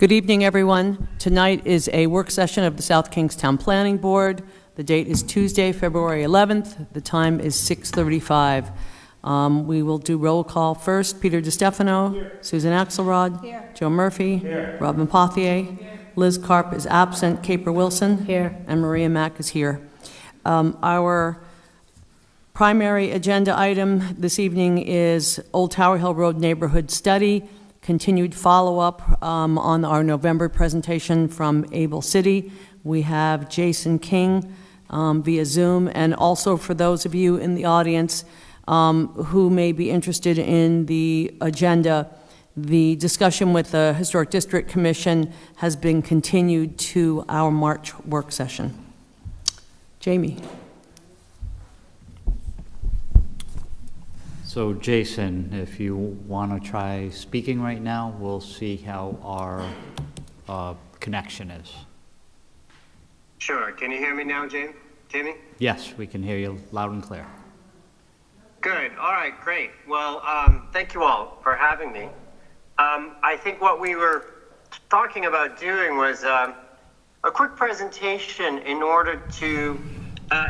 Good evening, everyone. Tonight is a work session of the South Kingstown Planning Board. The date is Tuesday, February 11th. The time is 6:35. We will do roll call first. Peter DiStefano. Here. Susan Axelrod. Here. Joe Murphy. Here. Robin Pothier. Here. Liz Karp is absent. Caper Wilson. Here. And Maria Mack is here. Our primary agenda item this evening is Old Tower Hill Road Neighborhood Study. Continued follow-up on our November presentation from Able City. We have Jason King via Zoom, and also for those of you in the audience who may be interested in the agenda, the discussion with the Historic District Commission has been continued to our March work session. Jamie. So Jason, if you want to try speaking right now, we'll see how our connection is. Sure. Can you hear me now, Jamie? Yes, we can hear you loud and clear. Good. All right, great. Well, thank you all for having me. I think what we were talking about doing was a quick presentation in order to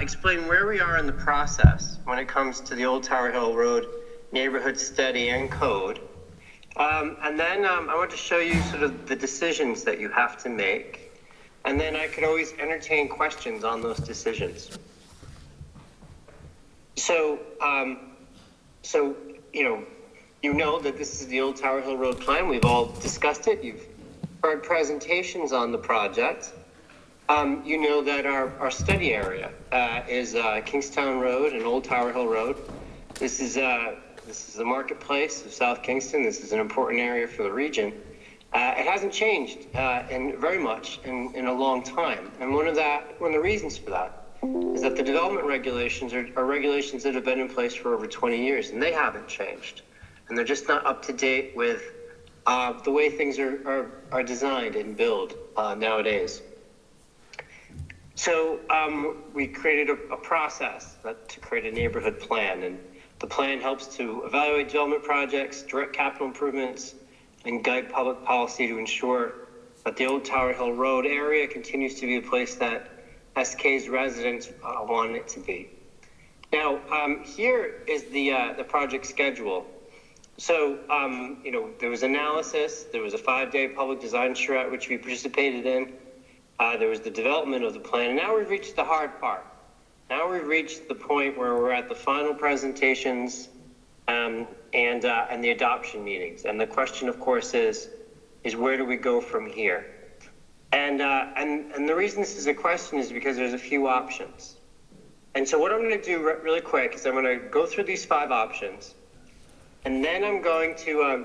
explain where we are in the process when it comes to the Old Tower Hill Road neighborhood study and code. And then I want to show you sort of the decisions that you have to make. And then I could always entertain questions on those decisions. So you know that this is the Old Tower Hill Road plan. We've all discussed it. You've heard presentations on the project. You know that our study area is Kingstown Road and Old Tower Hill Road. This is the marketplace of South Kingston. This is an important area for the region. It hasn't changed very much in a long time. And one of the reasons for that is that the development regulations are regulations that have been in place for over 20 years, and they haven't changed. And they're just not up to date with the way things are designed and built nowadays. So we created a process to create a neighborhood plan, and the plan helps to evaluate development projects, direct capital improvements, and guide public policy to ensure that the Old Tower Hill Road area continues to be a place that SK's residents want it to be. Now, here is the project schedule. So, there was analysis, there was a 5-day public design charrette, which we participated in. There was the development of the plan, and now we've reached the hard part. Now we've reached the point where we're at the final presentations and the adoption meetings. And the question, of course, is where do we go from here? And the reason this is a question is because there's a few options. And so what I'm going to do really quick is I'm going to go through these 5 options, and then I'm going to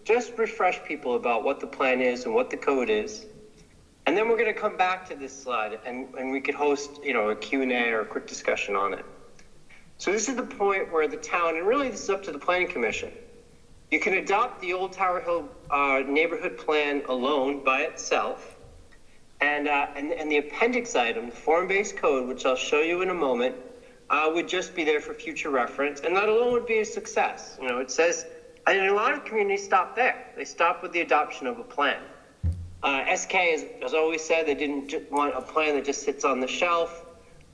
just refresh people about what the plan is and what the code is. And then we're going to come back to this slide, and we could host, a Q&A or a quick discussion on it. So this is the point where the town, and really this is up to the Planning Commission, you can adopt the Old Tower Hill neighborhood plan alone by itself, and the appendix item, the form-based code, which I'll show you in a moment, would just be there for future reference, and that alone would be a success. It says, and a lot of communities stop there. They stop with the adoption of a plan. SK has always said they didn't want a plan that just sits on the shelf.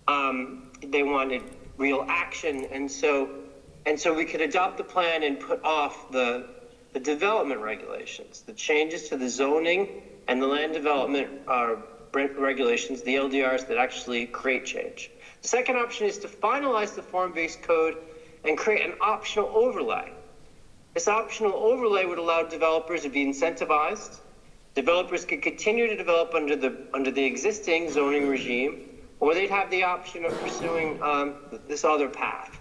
They wanted real action, and so we could adopt the plan and put off the development regulations, the changes to the zoning and the land development regulations, the LDRs that actually create change. The second option is to finalize the form-based code and create an optional overlay. This optional overlay would allow developers to be incentivized. Developers could continue to develop under the existing zoning regime, or they'd have the option of pursuing this other path.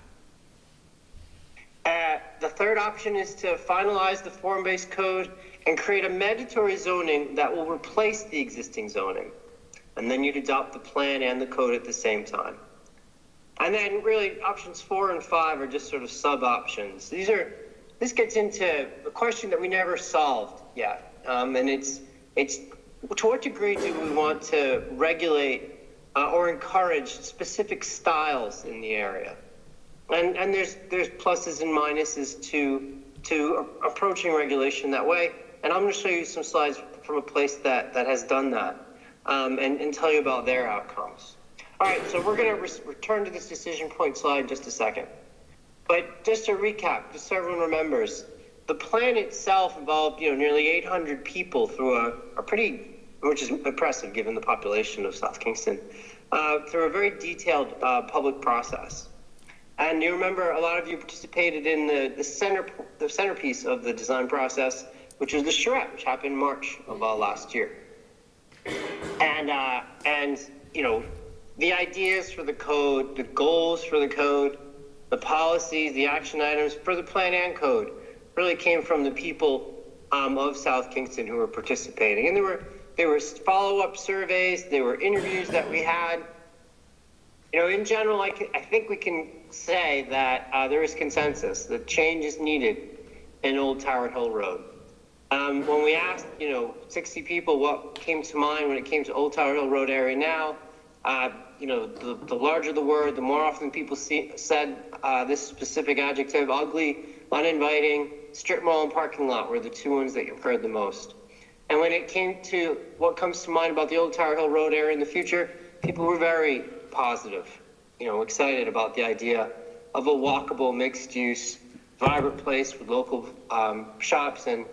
The third option is to finalize the form-based code and create a mandatory zoning that will replace the existing zoning. And then you'd adopt the plan and the code at the same time. And then really options 4 and 5 are just sort of sub-options. This gets into a question that we never solved yet. And it's to what degree do we want to regulate or encourage specific styles in the area? And there's pluses and minuses to to approaching regulation that way. And I'm going to show you some slides from a place that has done that, and tell you about their outcomes. All right, so we're going to return to this decision point slide in just a second. But just to recap, just so everyone remembers, the plan itself involved, nearly 800 people through a pretty, which is impressive given the population of South Kingston, through a very detailed public process. And you remember a lot of you participated in the centerpiece of the design process, which was the charrette, which happened in March of last year. And the ideas for the code, the goals for the code, the policies, the action items for the plan and code really came from the people of South Kingston who were participating. And there were follow-up surveys, there were interviews that we had. In general, I think we can say that there is consensus that change is needed in Old Tower Hill Road. When we asked, 60 people what came to mind when it came to Old Tower Hill Road area now, the larger the word, the more often people said this specific adjective: ugly, uninviting, strip mall, and parking lot were the two ones that you've heard the most. And when it came to what comes to mind about the Old Tower Hill Road area in the future, people were very positive, excited about the idea of a walkable, mixed-use, vibrant place with local shops and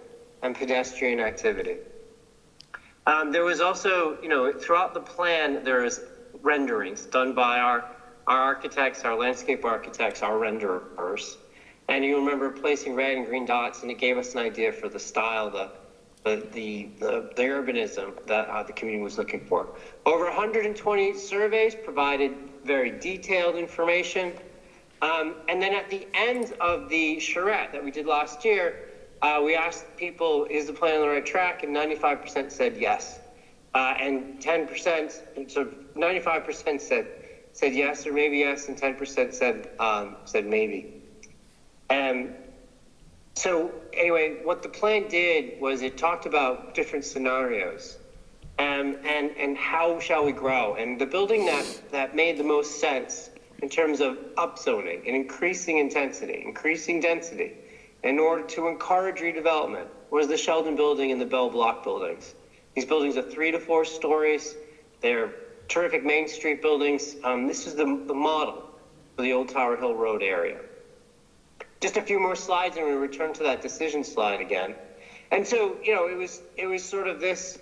pedestrian activity. There was also, throughout the plan, there was renderings done by our architects, our landscape architects, our renderers. And you remember placing red and green dots, and it gave us an idea for the style, the urbanism that the community was looking for. Over 120 surveys provided very detailed information. And then at the end of the charrette that we did last year, we asked people, is the plan on the right track? And 95% said yes. And 10%, so 95% said yes or maybe yes, and 10% said maybe. So anyway, what the plan did was it talked about different scenarios and how shall we grow. And the building that made the most sense in terms of upzoning and increasing intensity, increasing density in order to encourage redevelopment was the Sheldon building and the Bell Block buildings. These buildings are 3 to 4 stories. They're terrific Main Street buildings. This is the model for the Old Tower Hill Road area. Just a few more slides, and we return to that decision slide again. And so, it was sort of this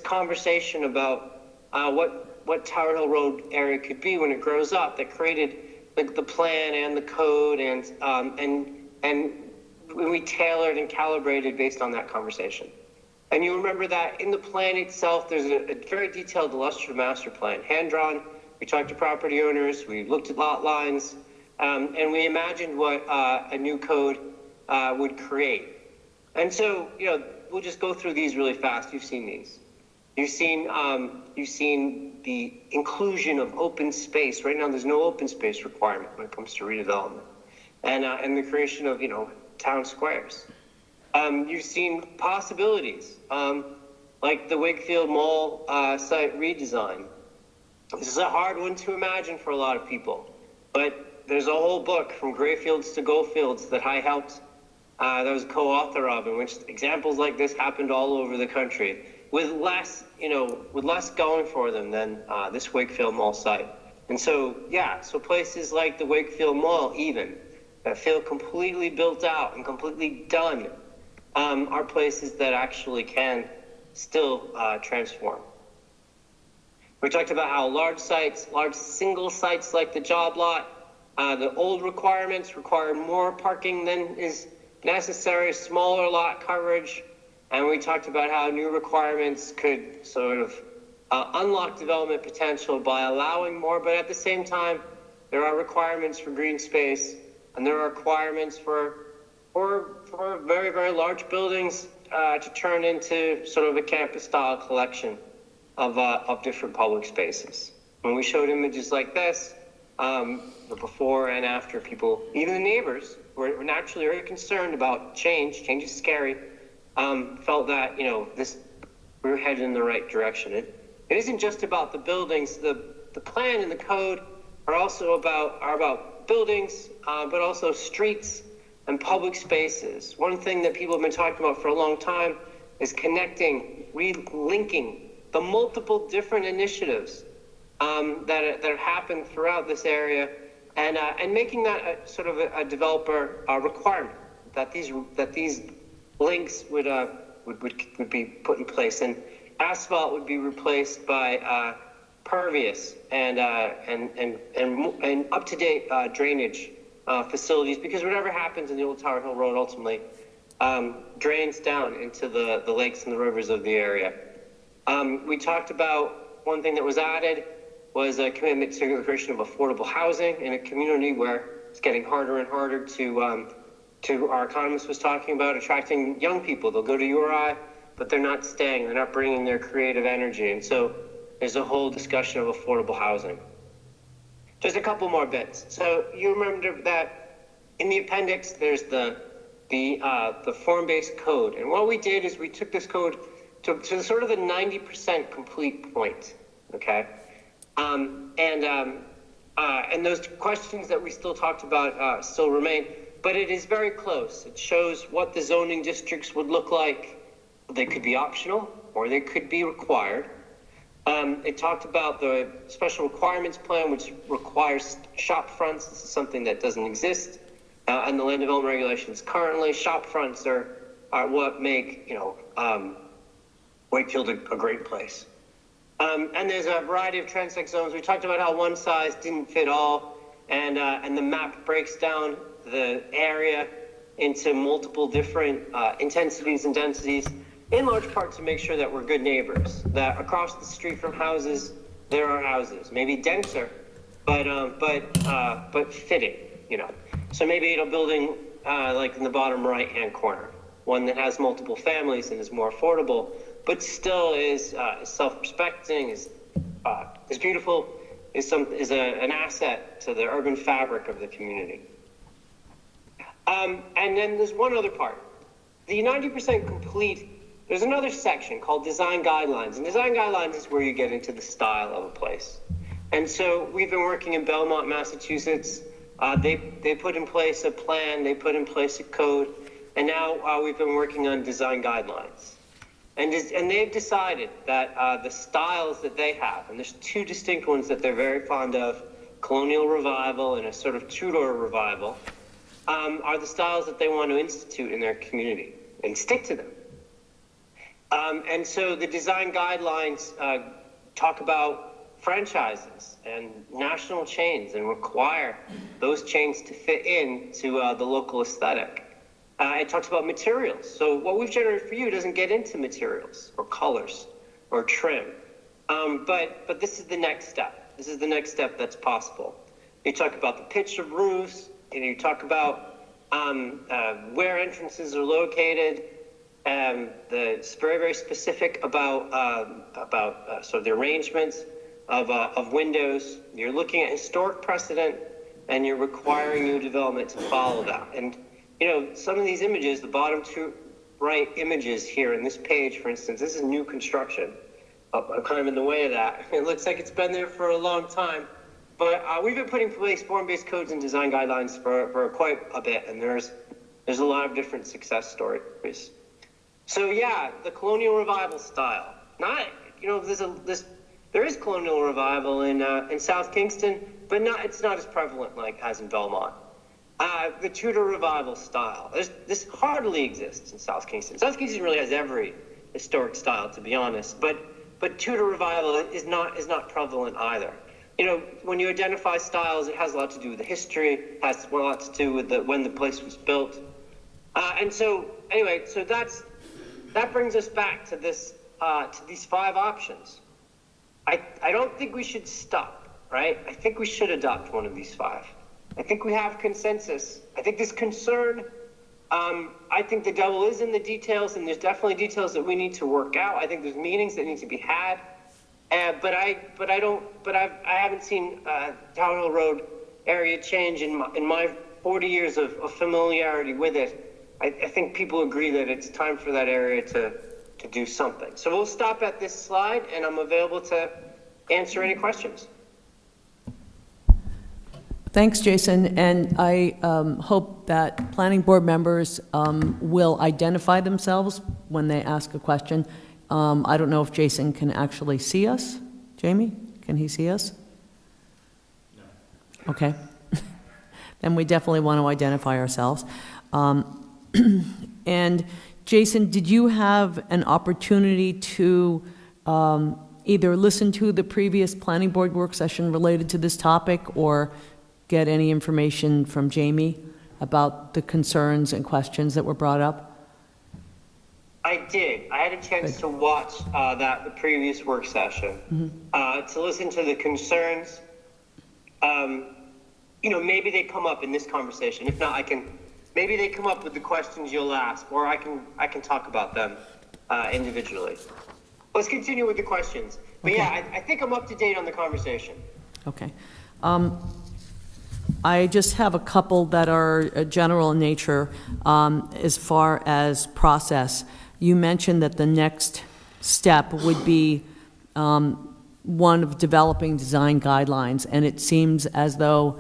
conversation about what Tower Hill Road area could be when it grows up that created the plan and the code, and we tailored and calibrated based on that conversation. And you remember that in the plan itself, there's a very detailed illustrative master plan, hand-drawn. We talked to property owners, we looked at lot lines, and we imagined what a new code would create. And so, we'll just go through these really fast. You've seen these. You've seen the inclusion of open space. Right now, there's no open space requirement when it comes to redevelopment, and the creation of town squares. You've seen possibilities like the Wakefield Mall site redesign. This is a hard one to imagine for a lot of people, but there's a whole book, From Grayfields to Goldfields, that I helped, that was co-author of, in which examples like this happened all over the country with less going for them than this Wakefield Mall site. And so, so places like the Wakefield Mall, even, that feel completely built out and completely done, are places that actually can still transform. We talked about how large single sites like the job lot, the old requirements require more parking than is necessary, smaller lot coverage, and we talked about how new requirements could sort of unlock development potential by allowing more, but at the same time, there are requirements for green space, and there are requirements for very, very large buildings to turn into sort of a campus-style collection of different public spaces. When we showed images like this, the before and after, people, even the neighbors, were naturally very concerned about change. Change is scary. Felt that we were headed in the right direction. It isn't just about the buildings. The plan and the code are about buildings, but also streets and public spaces. One thing that people have been talking about for a long time is connecting, linking the multiple different initiatives that have happened throughout this area, and making that sort of a developer requirement that these links would be put in place, and asphalt would be replaced by pervious and up-to-date drainage facilities, because whatever happens in the old Tower Hill Road ultimately drains down into the lakes and the rivers of the area. We talked about one thing that was added was a commitment to the creation of affordable housing in a community where it's getting harder and harder to our economist was talking about, attracting young people. They'll go to URI, but they're not staying. They're not bringing their creative energy. And so there's a whole discussion of affordable housing. Just a couple more bits. So you remember that in the appendix, there's the form-based code. And what we did is we took this code to sort of the 90% complete point, okay? And those questions that we still talked about still remain, but it is very close. It shows what the zoning districts would look like. They could be optional or they could be required. It talked about the special requirements plan, which requires shop fronts. This is something that doesn't exist in the land development regulations currently. Shop fronts are what make Wakefield a great place. And there's a variety of transect zones. We talked about how one size didn't fit all, and the map breaks down the area into multiple different intensities and densities, in large part to make sure that we're good neighbors, that across the street from houses, there are houses, maybe denser, but fitting, So maybe a building like in the bottom right-hand corner, one that has multiple families and is more affordable, but still is self-respecting, is beautiful, is an asset to the urban fabric of the community. And then there's one other part. The 90% complete, there's another section called design guidelines. And design guidelines is where you get into the style of a place. And so we've been working in Belmont, Massachusetts. They put in place a plan, they put in place a code, and now we've been working on design guidelines. And they've decided that the styles that they have, and there's two distinct ones that they're very fond of, colonial revival and a sort of Tudor revival, are the styles that they want to institute in their community and stick to them. And so the design guidelines talk about franchises and national chains and require those chains to fit into the local aesthetic. It talks about materials. So what we've generated for you doesn't get into materials or colors or trim. But this is the next step. This is the next step that's possible. You talk about the pitch of roofs, and you talk about where entrances are located. It's very, very specific about sort of the arrangements of windows. You're looking at historic precedent, and you're requiring new development to follow that. And some of these images, the bottom two right images here in this page, for instance, this is new construction. I'm kind of in the way of that. It looks like it's been there for a long time. But we've been putting in place form-based codes and design guidelines for quite a bit, and there's a lot of different success stories. So yeah, the colonial revival style. There is colonial revival in South Kingston, but it's not as prevalent as in Belmont. The Tudor revival style. This hardly exists in South Kingston. South Kingston really has every historic style, to be honest, but Tudor revival is not prevalent either. When you identify styles, it has a lot to do with the history, it has a lot to do with when the place was built. And so, anyway, so that brings us back to this, to these 5 options. I don't think we should stop, right? I think we should adopt one of these 5. I think we have consensus. I think this concern, I think the devil is in the details, and there's definitely details that we need to work out. I think there's meetings that need to be had. But I haven't seen Tower Hill Road area change in my 40 years of familiarity with it. I think people agree that it's time for that area to do something. So we'll stop at this slide, and I'm available to answer any questions. Thanks, Jason, and I hope that planning board members will identify themselves when they ask a question. I don't know if Jason can actually see us. Jamie, can he see us? No. Okay. Then we definitely want to identify ourselves. And Jason, did you have an opportunity to either listen to the previous planning board work session related to this topic or get any information from Jamie about the concerns and questions that were brought up? I did. I had a chance to watch the previous work session, to listen to the concerns. Maybe they come up in this conversation. If not, maybe they come up with the questions you'll ask, or I can talk about them individually. Let's continue with the questions. But Okay. yeah, I think I'm up to date on the conversation. Okay. I just have a couple that are general in nature as far as process. You mentioned that the next step would be one of developing design guidelines, and it seems as though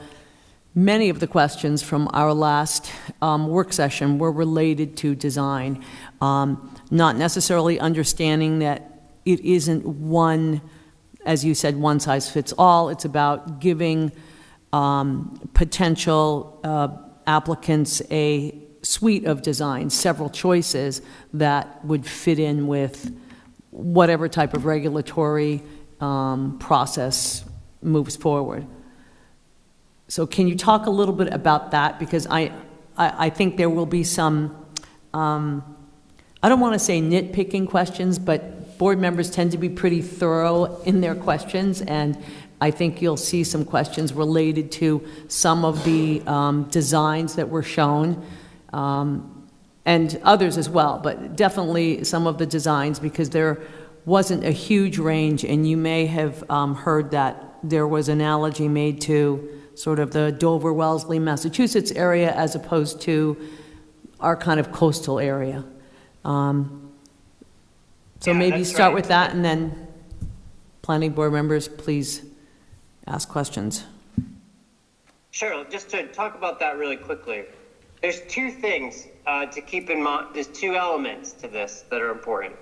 many of the questions from our last work session were related to design, not necessarily understanding that it isn't one, as you said, one size fits all. It's about giving potential applicants a suite of designs, several choices that would fit in with whatever type of regulatory process moves forward. So can you talk a little bit about that? Because I think there will be some, I don't want to say nitpicking questions, but board members tend to be pretty thorough in their questions, and I think you'll see some questions related to some of the designs that were shown, and others as well, but definitely some of the designs, because there wasn't a huge range, and you may have heard that there was analogy made to sort of the Dover, Wellesley, Massachusetts area as opposed to our kind of coastal area. So Yeah, maybe that's start right. with that, and then planning board members, please ask questions. Sure, just to talk about that really quickly. There's two things to keep in mind. There's two elements to this that are important.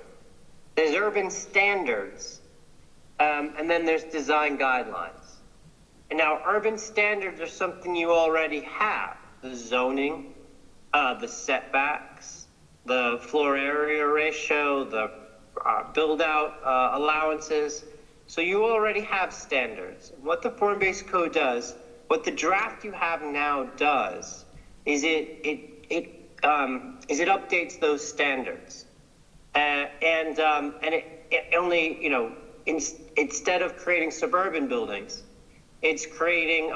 There's urban standards, and then there's design guidelines. And now urban standards are something you already have. The zoning, the setbacks, the floor area ratio, the build-out allowances. So you already have standards. What the form-based code does, what the draft you have now does, is it updates those standards, and it only, instead of creating suburban buildings, it's creating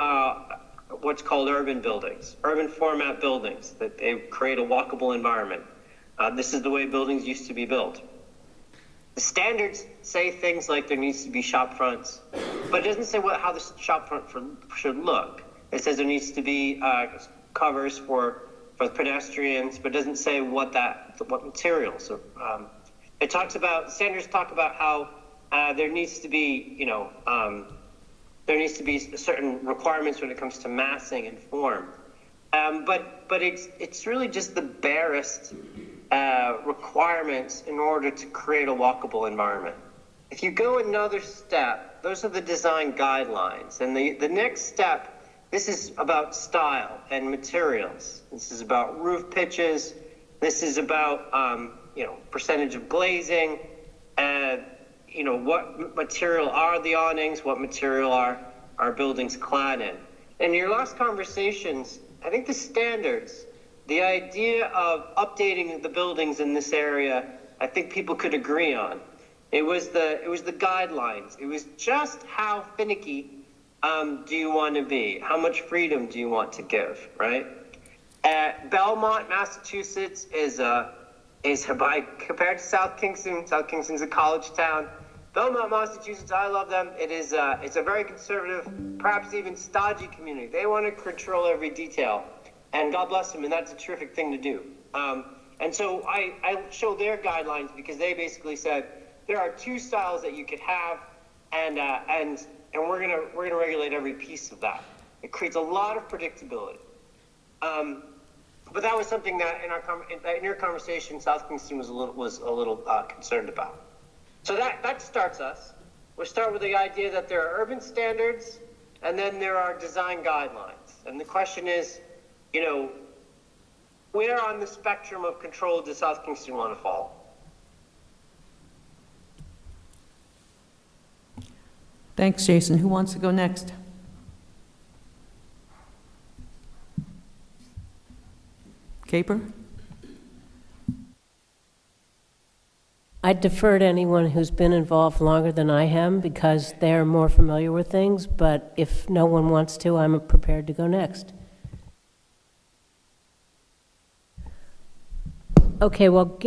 what's called urban buildings, urban format buildings, that they create a walkable environment. This is the way buildings used to be built. The standards say things like there needs to be shop fronts, but it doesn't say how the shop front should look. It says there needs to be covers for pedestrians, but it doesn't say what materials. Standards talk about how there needs to be, there needs to be certain requirements when it comes to massing and form. But it's really just the barest requirements in order to create a walkable environment. If you go another step, those are the design guidelines. And the next step, this is about style and materials. This is about roof pitches. This is about, percentage of glazing, what material are the awnings, what material are buildings clad in. In your last conversations, I think the standards, the idea of updating the buildings in this area, I think people could agree on. It was the guidelines. It was just how finicky do you want to be? How much freedom do you want to give, right? Belmont, Massachusetts is compared to South Kingston. South Kingston's a college town. Belmont, Massachusetts, I love them. It's a very conservative, perhaps even stodgy community. They want to control every detail. And God bless them, and that's a terrific thing to do. And so I show their guidelines because they basically said there are two styles that you could have, and we're gonna regulate every piece of that. It creates a lot of predictability. But that was something that in your conversation, South Kingston was a little concerned about. So that starts us. We start with the idea that there are urban standards, and then there are design guidelines. And the question is, where on the spectrum of control does South Kingston want to fall? Thanks, Jason. Who wants to go next? Caper? I'd defer to anyone who's been involved longer than I am because they're more familiar with things, but if no one wants to, I'm prepared to go next. Okay, well,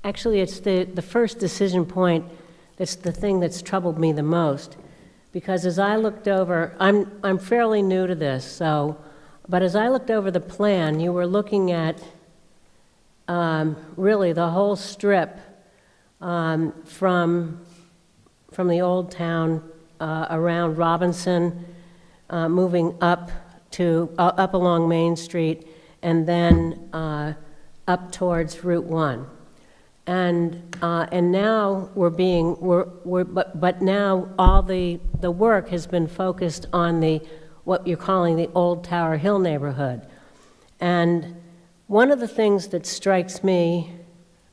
actually it's the first decision point that's the thing that's troubled me the most, because as I looked over, I'm fairly new to this, but as I looked over the plan, you were looking at really the whole strip from the old town around Robinson, moving up along Main Street, and then up towards Route 1. And now but now all the work has been focused on what you're calling the Old Tower Hill neighborhood. And one of the things that strikes me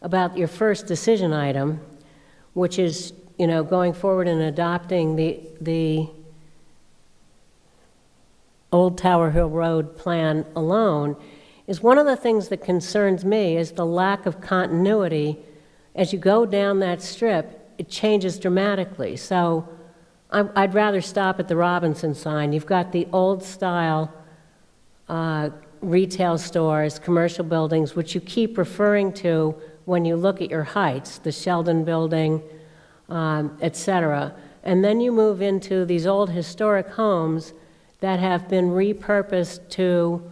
about your first decision item, which is, going forward and adopting the Old Tower Hill Road plan alone, is one of the things that concerns me is the lack of continuity. As you go down that strip, it changes dramatically. So I'd rather stop at the Robinson sign. You've got the old style retail stores, commercial buildings, which you keep referring to when you look at your heights, the Sheldon Building, et cetera. And then you move into these old historic homes that have been repurposed to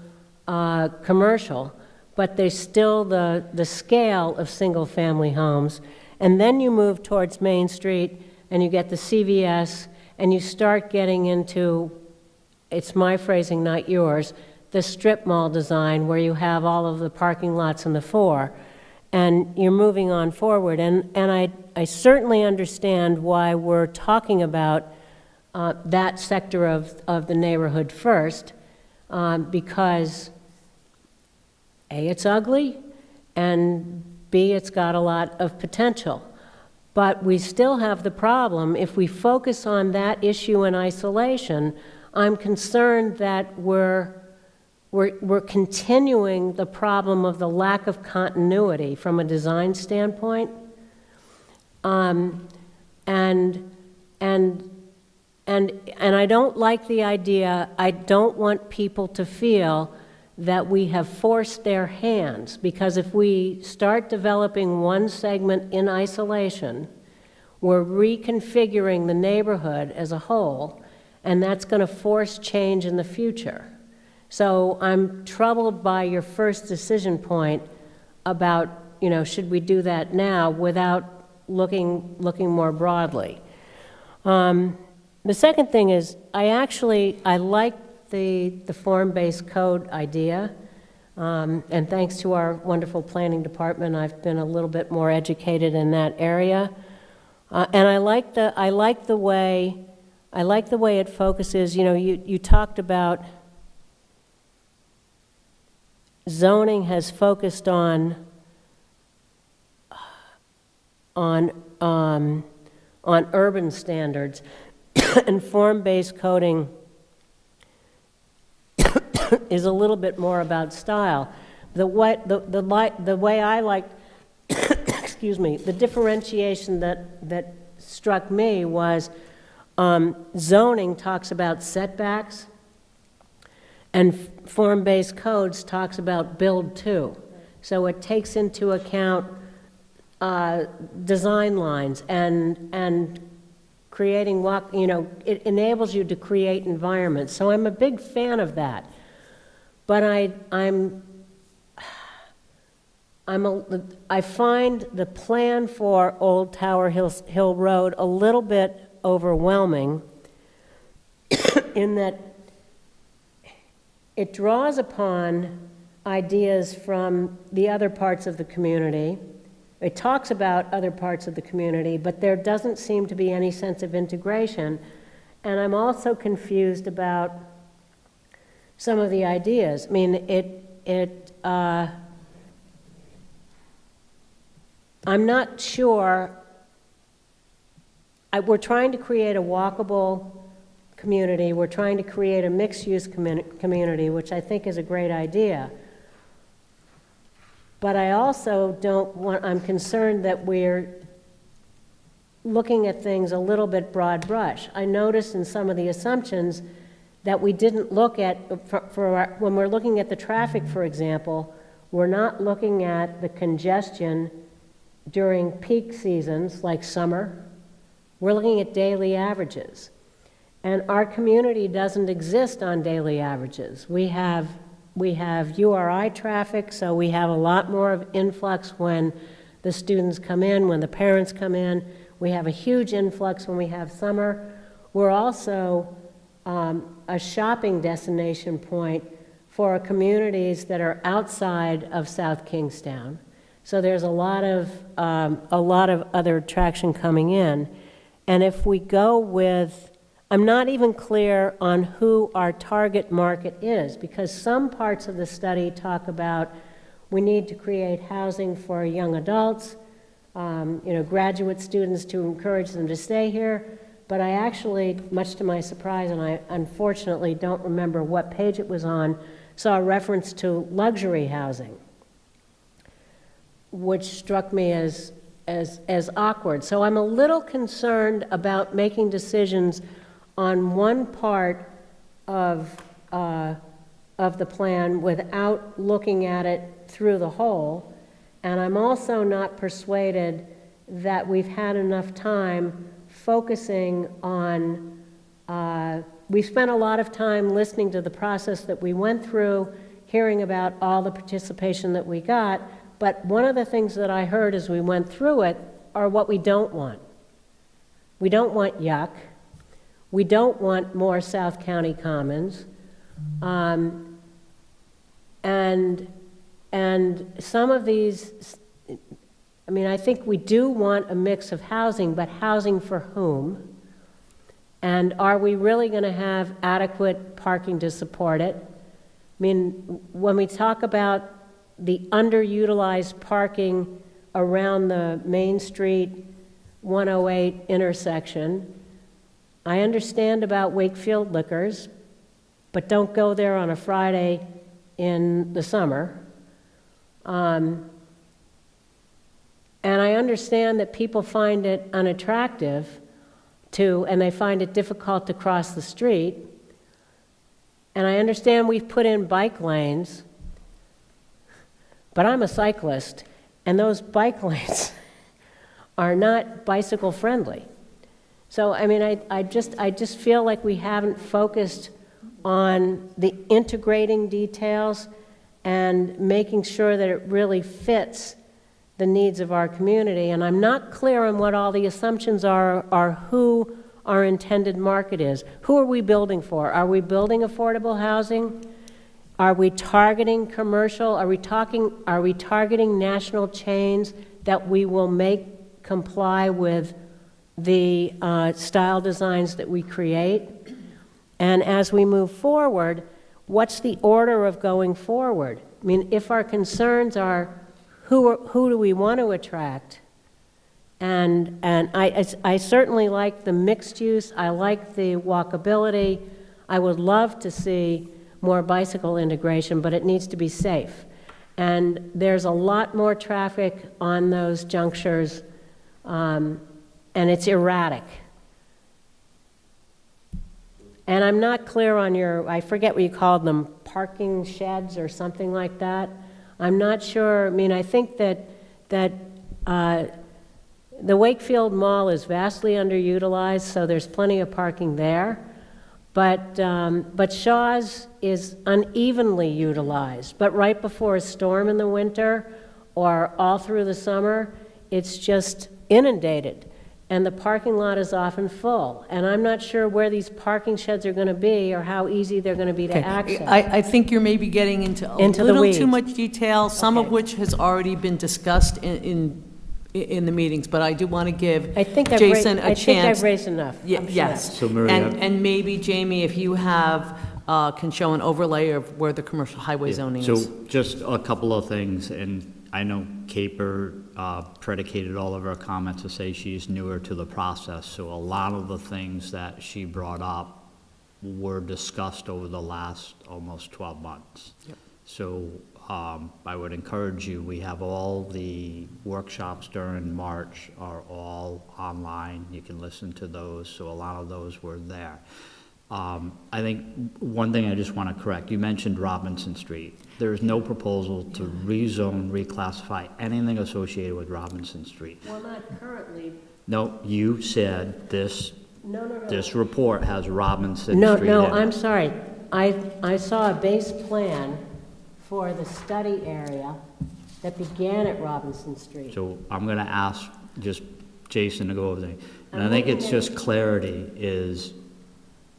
commercial, but they're still the scale of single-family homes. And then you move towards Main Street, and you get the CVS, and you start getting into, it's my phrasing, not yours, the strip mall design where you have all of the parking lots in the fore, and you're moving on forward. And I certainly understand why we're talking about that sector of the neighborhood first, because A, it's ugly, and B, it's got a lot of potential. But we still have the problem, if we focus on that issue in isolation, I'm concerned that we're continuing the problem of the lack of continuity from a design standpoint. And I don't like the idea, I don't want people to feel that we have forced their hands, because if we start developing one segment in isolation, we're reconfiguring the neighborhood as a whole, and that's going to force change in the future. So I'm troubled by your first decision point about, should we do that now without looking more broadly. The second thing is, I like the form-based code idea, and thanks to our wonderful planning department, I've been a little bit more educated in that area. And I like the way it focuses. You talked about zoning has focused on urban standards, and form-based coding is a little bit more about style. The way I like, excuse me, the differentiation that struck me was zoning talks about setbacks, and form-based codes talks about build to. So it takes into account design lines and creating it enables you to create environments. So I'm a big fan of that. But I find the plan for Old Tower Hill Road a little bit overwhelming in that it draws upon ideas from the other parts of the community. It talks about other parts of the community, but there doesn't seem to be any sense of integration. And I'm also confused about some of the ideas. I mean, I'm not sure. We're trying to create a walkable community. We're trying to create a mixed-use community, which I think is a great idea. But I also I'm concerned that we're looking at things a little bit broad brush. I noticed in some of the assumptions that we didn't look at, when we're looking at the traffic, for example, we're not looking at the congestion during peak seasons like summer. We're looking at daily averages. And our community doesn't exist on daily averages. We have URI traffic, so we have a lot more of influx when the students come in, when the parents come in. We have a huge influx when we have summer. We're also a shopping destination point for communities that are outside of South Kingstown. So there's a lot of other attraction coming in. And if we go with, I'm not even clear on who our target market is, because some parts of the study talk about we need to create housing for young adults, graduate students to encourage them to stay here. But I actually, much to my surprise, and I unfortunately don't remember what page it was on, saw a reference to luxury housing, which struck me as awkward. So I'm a little concerned about making decisions on one part of the plan without looking at it through the whole. And I'm also not persuaded that we've had enough time focusing on, we spent a lot of time listening to the process that we went through, hearing about all the participation that we got, but one of the things that I heard as we went through it are what we don't want. We don't want yuck. We don't want more South County Commons. And some of these, I mean, I think we do want a mix of housing, but housing for whom? And are we really going to have adequate parking to support it? I mean, when we talk about the underutilized parking around the Main Street 108 intersection, I understand about Wakefield Liquors, but don't go there on a Friday in the summer. And I understand that people find it unattractive and they find it difficult to cross the street. And I understand we've put in bike lanes, but I'm a cyclist, and those bike lanes are not bicycle friendly. So, I mean, I just feel like we haven't focused on the integrating details and making sure that it really fits the needs of our community. And I'm not clear on what all the assumptions are who our intended market is. Who are we building for? Are we building affordable housing? Are we targeting commercial? Are we targeting national chains that we will make comply with the style designs that we create? And as we move forward, what's the order of going forward? I mean, if our concerns are who do we want to attract? And I certainly like the mixed use. I like the walkability. I would love to see more bicycle integration, but it needs to be safe. And there's a lot more traffic on those junctures, and it's erratic. And I'm not clear on I forget what you called them, parking sheds or something like that. I'm not sure. I mean, I think that the Wakefield Mall is vastly underutilized, so there's plenty of parking there. But Shaw's is unevenly utilized. But right before a storm in the winter or all through the summer, it's just inundated. and the parking lot is often full. And I'm not sure where these parking sheds are going to be or how easy they're going to be to Okay. access. I think you're maybe getting into a Into the little too weeds. much detail, some of Okay. which has already been discussed in the meetings, but I do want to give I think I've Jason raised, a I think I've chance. raised enough. I'm sure. Yes. So, Maria- And maybe, Jamie, if you have, can show an overlay of where the commercial highway zoning is. So just a couple of things, and I know Caper predicated all of her comments to say she's newer to the process, so a lot of the things that she brought up were discussed over the last almost 12 months. So I would encourage you, we have all the workshops during March are all online. You can listen to those, so a lot of those were there. I think one thing I just want to correct, you mentioned Robinson Street. There is no proposal to rezone, reclassify anything associated with Robinson Street. Well, not currently. No, you said this, No. this report has Robinson No, Street no, in it. I'm sorry. I saw a base plan for the study area that began at Robinson Street. So I'm gonna ask just Jason to go over there. And I I'm think looking it's at just clarity is,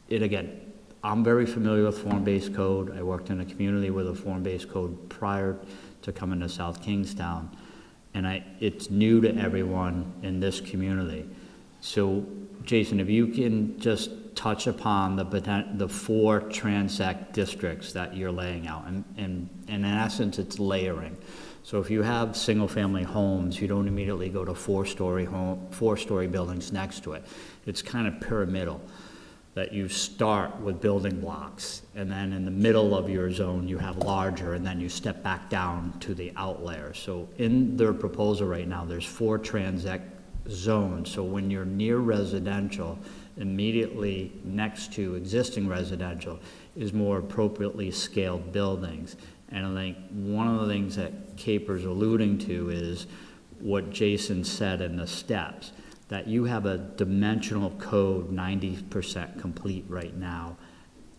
it again, I'm very familiar with form-based code. I worked in a community with a form-based code prior to coming to South Kingstown. And it's new to everyone in this community. So Jason, if you can just touch upon the 4 transect districts that you're laying out, and in essence, it's layering. So if you have single-family homes, you don't immediately go to 4-story buildings next to it. It's kind of pyramidal, that you start with building blocks, and then in the middle of your zone, you have larger, and then you step back down to the outlier. So in their proposal right now, there's 4 transect zones. So when you're near residential, immediately next to existing residential is more appropriately scaled buildings. And I think one of the things that Caper's alluding to is what Jason said in the steps, that you have a dimensional code 90% complete right now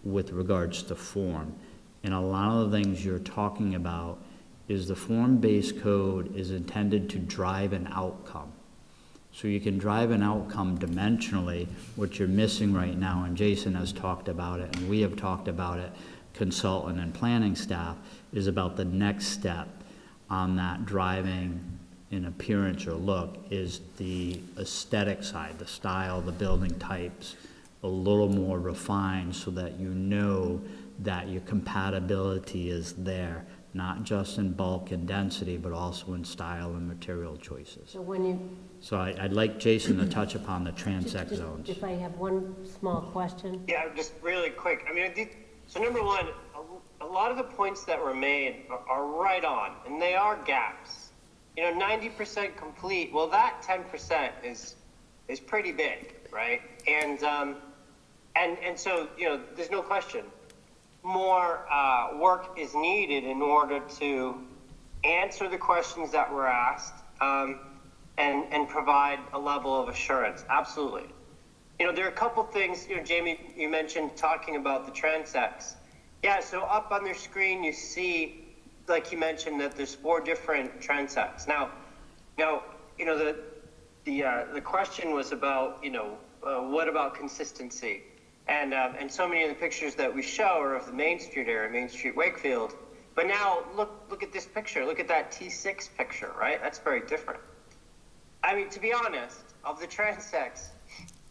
with regards to form. And a lot of the things you're talking about is the form-based code is intended to drive an outcome. So you can drive an outcome dimensionally. What you're missing right now, and Jason has talked about it, and we have talked about it, consultant and planning staff, is about the next step on that driving in appearance or look is the aesthetic side, the style, the building types, a little more refined so that you know that your compatibility is there, not just in bulk and density, but also in style and material choices. So when you, So I'd like Jason to touch upon the transect just zones. if I have one small question. Yeah, just really quick. I mean, so number one, a lot of the points that were made are right on, and they are gaps. You know, 90% complete. Well, that 10% is pretty big, right? And so, you know, there's no question. More work is needed in order to answer the questions that were asked and provide a level of assurance. Absolutely. You know, there are a couple things, you know, Jamie, you mentioned talking about the transects. Yeah, so up on their screen, you see, like you mentioned, that there's 4 different transects. Now, you know, the question was about, you know, what about consistency? And so many of the pictures that we show are of the Main Street area, Main Street Wakefield. But now look at this picture. Look at that T6 picture, right? That's very different. I mean, to be honest, of the transects,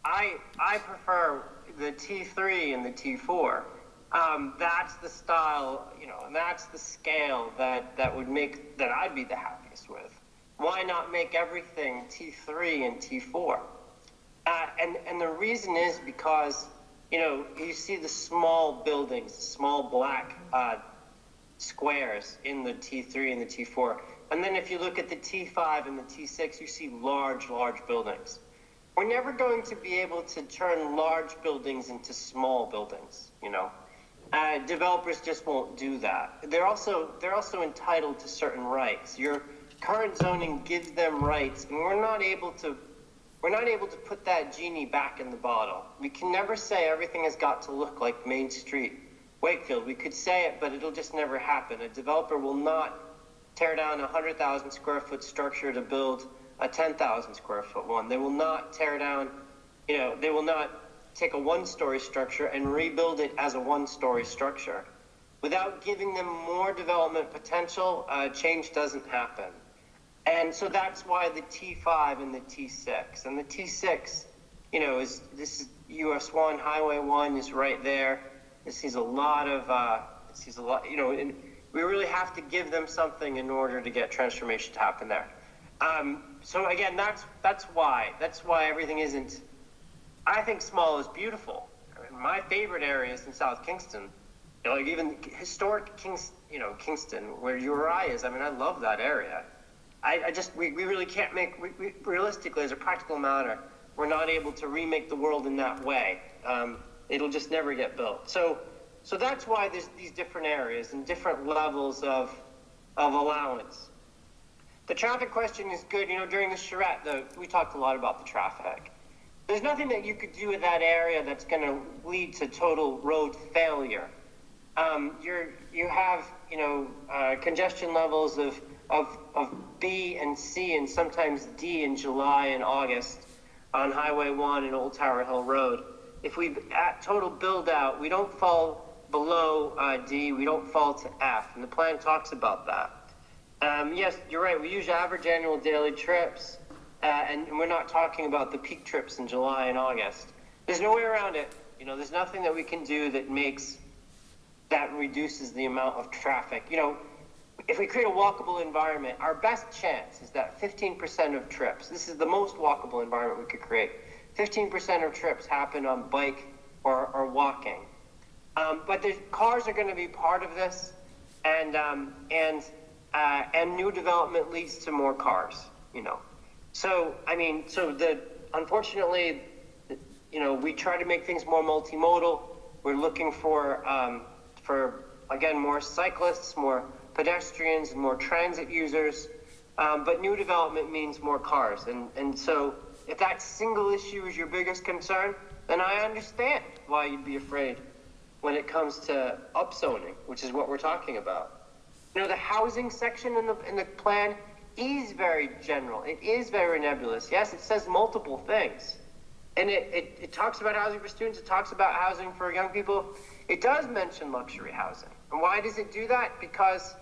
I prefer the T3 and the T4. That's the style, you know, and that's the scale that I'd be the happiest with. Why not make everything T3 and T4? And the reason is because, you know, you see the small buildings, small black squares in the T3 and the T4. And then if you look at the T5 and the T6, you see large buildings. We're never going to be able to turn large buildings into small buildings, you know. Developers just won't do that. They're also entitled to certain rights. Your current zoning gives them rights, and we're not able to put that genie back in the bottle. We can never say everything has got to look like Main Street Wakefield. We could say it, but it'll just never happen. A developer will not tear down a 100,000 square foot structure to build a 10,000 square foot one. They will not tear down, they will not take a one-story structure and rebuild it as a one-story structure. Without giving them more development potential, change doesn't happen. And so that's why the T5 and the T6. And the T6, this is US 1, Highway 1 is right there. It sees a lot, and we really have to give them something in order to get transformation to happen there. So again, that's why everything isn't, I think small is beautiful. I mean, my favorite areas in South Kingston, like even historic Kingston, where URI is, I mean, I love that area. We really can't realistically, as a practical matter, we're not able to remake the world in that way. It'll just never get built. So that's why there's these different areas and different levels of allowance. The traffic question is good. During the charrette, we talked a lot about the traffic. There's nothing that you could do in that area that's going to lead to total road failure. You have congestion levels of B and C and sometimes D in July and August on Highway 1 and Old Tower Hill Road. If we at total build out, we don't fall below D, we don't fall to F, and the plan talks about that. Yes, you're right, we use average annual daily trips, and we're not talking about the peak trips in July and August. There's no way around it. There's nothing that we can do that reduces the amount of traffic. If we create a walkable environment, our best chance is that 15% of trips, this is the most walkable environment we could create, 15% of trips happen on bike or walking. But the cars are going to be part of this, and new development leads to more cars, So, unfortunately, we try to make things more multimodal. We're looking for again, more cyclists, more pedestrians, and more transit users. But new development means more cars. And so if that single issue is your biggest concern, then I understand why you'd be afraid when it comes to upzoning, which is what we're talking about. The housing section in the plan is very general. It is very nebulous. Yes, it says multiple things. And it talks about housing for students. It talks about housing for young people. It does mention luxury housing. And why does it do that? Because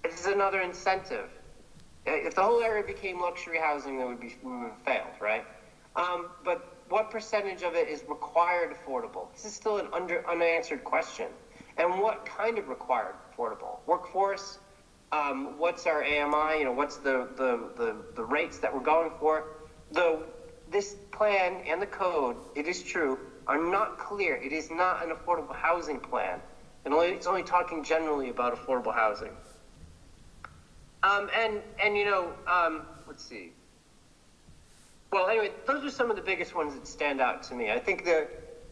it is another incentive. If the whole area became luxury housing, we would have failed, right? But what percentage of it is required affordable? This is still an unanswered question. And what kind of required affordable? Workforce? What's our AMI? What's the rates that we're going for? This plan and the code, it is true, are not clear. It is not an affordable housing plan. And it's only talking generally about affordable housing. Let's see. Well, anyway, those are some of the biggest ones that stand out to me. I think the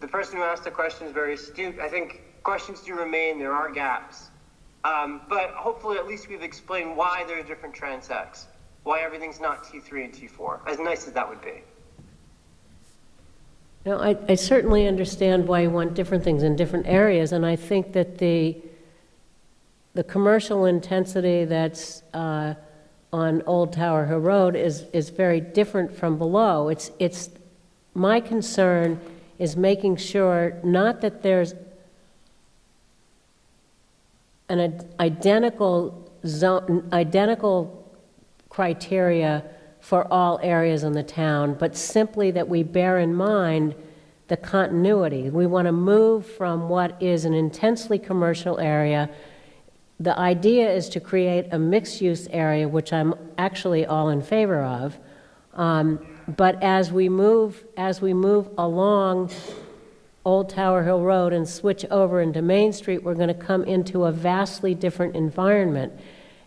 person who asked the question is very astute. I think questions do remain. There are gaps. But hopefully at least we've explained why there are different transects, why everything's not T3 and T4, as nice as that would be. I certainly understand why you want different things in different areas, and I think that the commercial intensity that's on Old Tower Hill Road is very different from below. It's my concern is making sure not that there's an identical criteria for all areas in the town, but simply that we bear in mind the continuity. We want to move from what is an intensely commercial area. The idea is to create a mixed-use area, which I'm actually all in favor of. But as we move along Old Tower Hill Road and switch over into Main Street, we're going to come into a vastly different environment.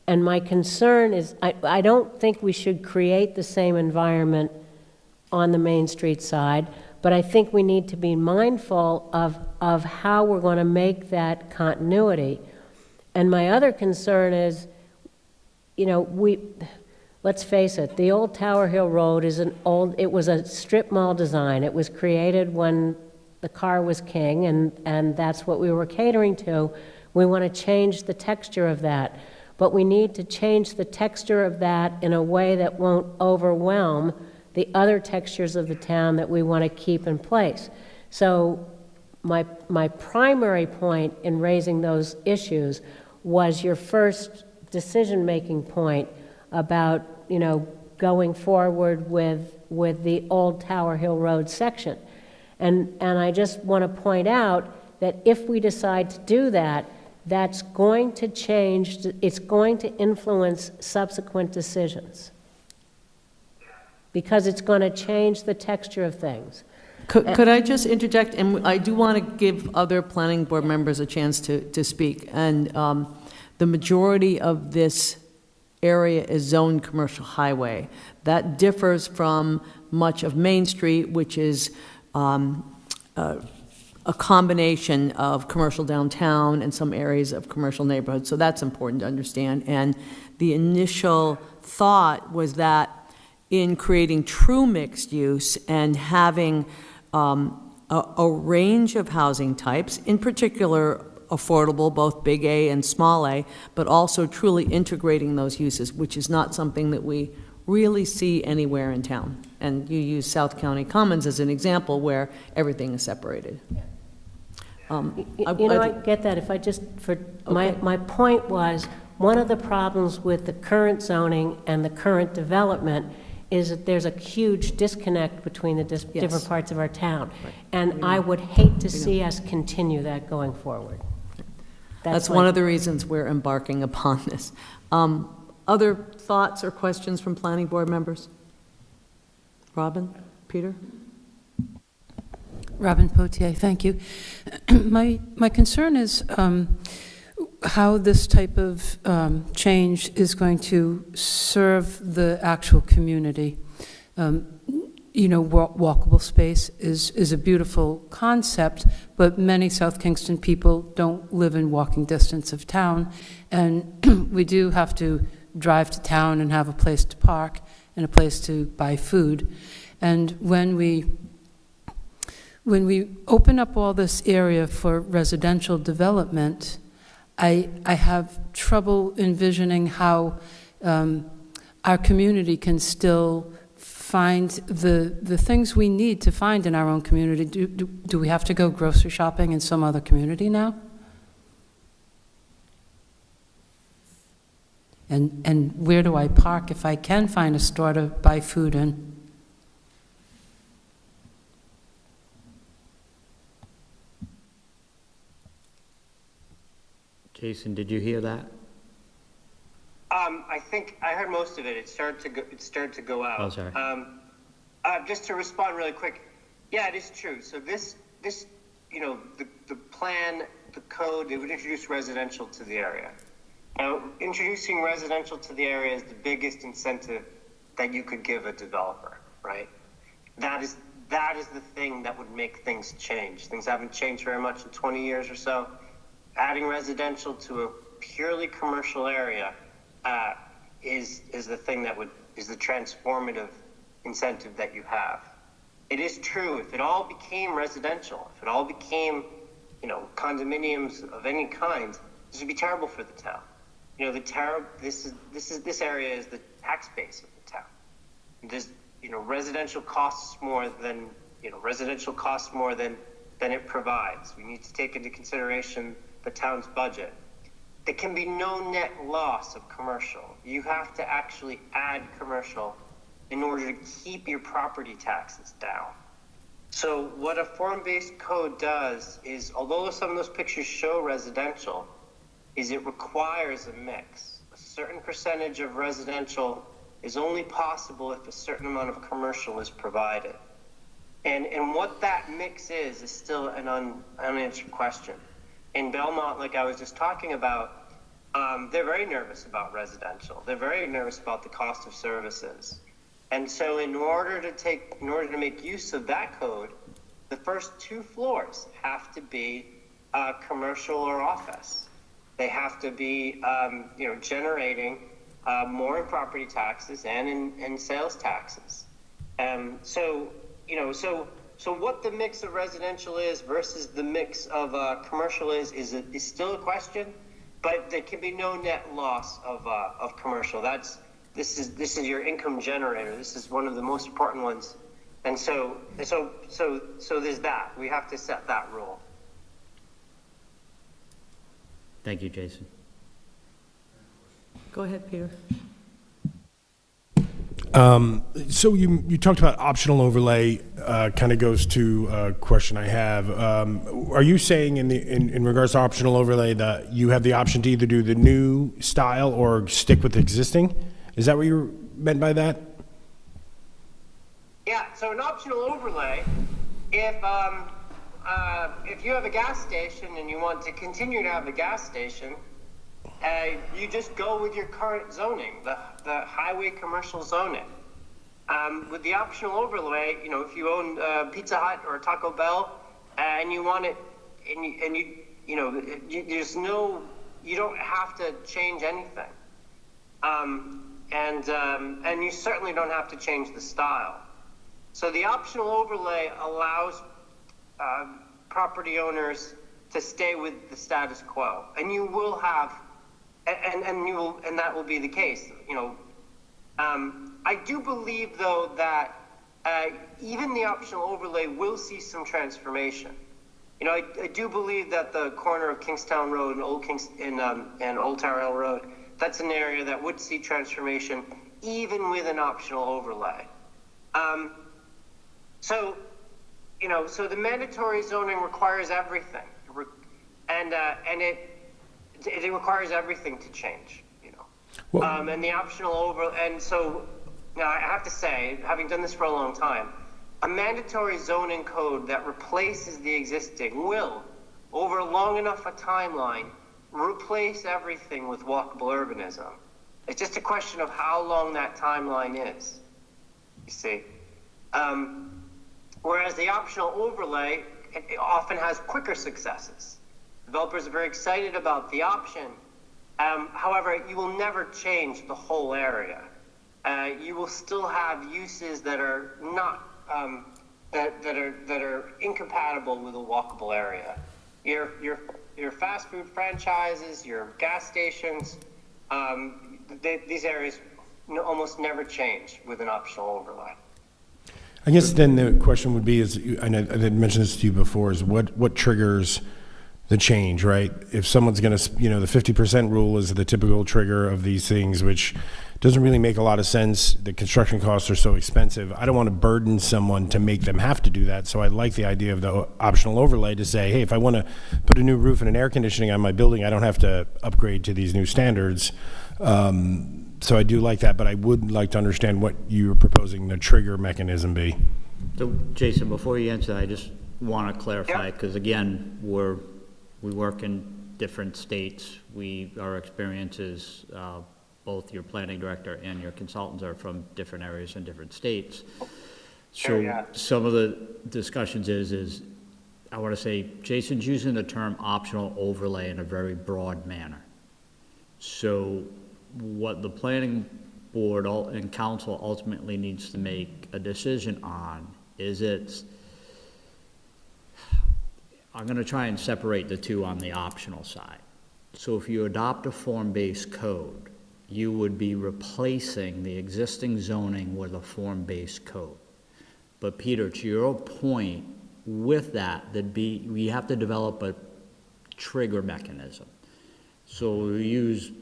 And my concern is, I don't think we should create the same environment on the Main Street side, but I think we need to be mindful of how we're going to make that continuity. And my other concern is, let's face it, the Old Tower Hill Road it was a strip mall design. It was created when the car was king, and that's what we were catering to. We want to change the texture of that. but we need to change the texture of that in a way that won't overwhelm the other textures of the town that we want to keep in place. So my primary point in raising those issues was your first decision-making point about, going forward with the old Tower Hill Road section. And I just want to point out that if we decide to do that, that's going to change, it's going to influence subsequent decisions, because it's going to change the texture of things. Could I just interject? And I do want to give other planning board members a chance to speak. And the majority of this area is zoned commercial highway. That differs from much of Main Street, which is a combination of commercial downtown and some areas of commercial neighborhoods. So that's important to understand. And the initial thought was that in creating true mixed use and having a range of housing types, in particular affordable, both big A and small a, but also truly integrating those uses, which is not something that we really see anywhere in town. And you use South County Commons as an example where everything is separated. I get that. If I just, my point was, one of the problems with the current zoning and the current development is that there's a huge disconnect between the different parts of our town. Right. And I would hate to see us continue that going forward. That's one of the reasons we're embarking upon this. Other thoughts or questions from planning board members? Robin? Peter? Robin Potier, thank you. My concern is how this type of change is going to serve the actual community. Walkable space is a beautiful concept, but many South Kingston people don't live in walking distance of town, and we do have to drive to town and have a place to park and a place to buy food. And when we open up all this area for residential development, I have trouble envisioning how our community can still find the things we need to find in our own community. Do we have to go grocery shopping in some other community now? And where do I park if I can find a store to buy food in? Jason, did you hear that? I think I heard most of it. It started to go out. Oh, sorry. Just to respond really quick. Yeah, it is true. So this, the plan, the code, it would introduce residential to the area. Now, introducing residential to the area is the biggest incentive that you could give a developer, right? That is the thing that would make things change. Things haven't changed very much in 20 years or so. Adding residential to a purely commercial area is the thing that is the transformative incentive that you have. It is true, if it all became residential, if it all became, condominiums of any kind, this would be terrible for the town. This area is the tax base of the town. Residential costs more than it provides. We need to take into consideration the town's budget. There can be no net loss of commercial. You have to actually add commercial in order to keep your property taxes down. So what a form-based code does is, although some of those pictures show residential, is it requires a mix. A certain percentage of residential is only possible if a certain amount of commercial is provided. And what that mix is still an unanswered question. In Belmont, like I was just talking about, they're very nervous about residential. They're very nervous about the cost of services. And so in order to make use of that code, the first 2 floors have to be commercial or office. They have to be, generating more in property taxes and in sales taxes. So what the mix of residential is versus the mix of commercial is still a question, but there can be no net loss of commercial. This is your income generator. This is one of the most important ones. And so there's that. We have to set that rule. Thank you, Jason. Go ahead, Peter. So you talked about optional overlay, kind of goes to a question I have. Are you saying in regards to optional overlay that you have the option to either do the new style or stick with existing? Is that what you meant by that? Yeah, so an optional overlay, if you have a gas station and you want to continue to have a gas station, you just go with your current zoning, the highway commercial zoning. With the optional overlay, if you own Pizza Hut or Taco Bell and you want it, you don't have to change anything. And you certainly don't have to change the style. So the optional overlay allows property owners to stay with the status quo, and you will have, and that will be the case. I do believe though that even the optional overlay will see some transformation. I do believe that the corner of Kingstown Road and Old Tower Hill Road, that's an area that would see transformation even with an optional overlay. So the mandatory zoning requires everything, and it requires everything to change, Well, and the optional and so now I have to say, having done this for a long time, a mandatory zoning code that replaces the existing will, over long enough a timeline, replace everything with walkable urbanism. It's just a question of how long that timeline is, you see. Whereas the optional overlay, it often has quicker successes. Developers are very excited about the option. However, you will never change the whole area. You will still have uses that are not that are incompatible with a walkable area. Your fast food franchises, your gas stations, these areas almost never change with an optional overlay. I guess then the question would be and I didn't mention this to you before, is what triggers the change, right? If someone's going to, the 50% rule is the typical trigger of these things, which doesn't really make a lot of sense. The construction costs are so expensive. I don't want to burden someone to make them have to do that. So I like the idea of the optional overlay to say, hey, if I want to put a new roof and an air conditioning on my building, I don't have to upgrade to these new standards. So I do like that, but I would like to understand what you're proposing the trigger mechanism be. So, Jason, before you answer that, I just want to clarify, because again, we work in different states. Our experiences, both your planning director and your consultants are from different areas and different states. Sure, So yeah. some of the discussions is I want to say Jason's using the term optional overlay in a very broad manner. So what the planning board and council ultimately needs to make a decision on is I'm going to try and separate the two on the optional side. So if you adopt a form-based code, you would be replacing the existing zoning with a form-based code. But Peter, to your point, with that, we have to develop a trigger mechanism. So we use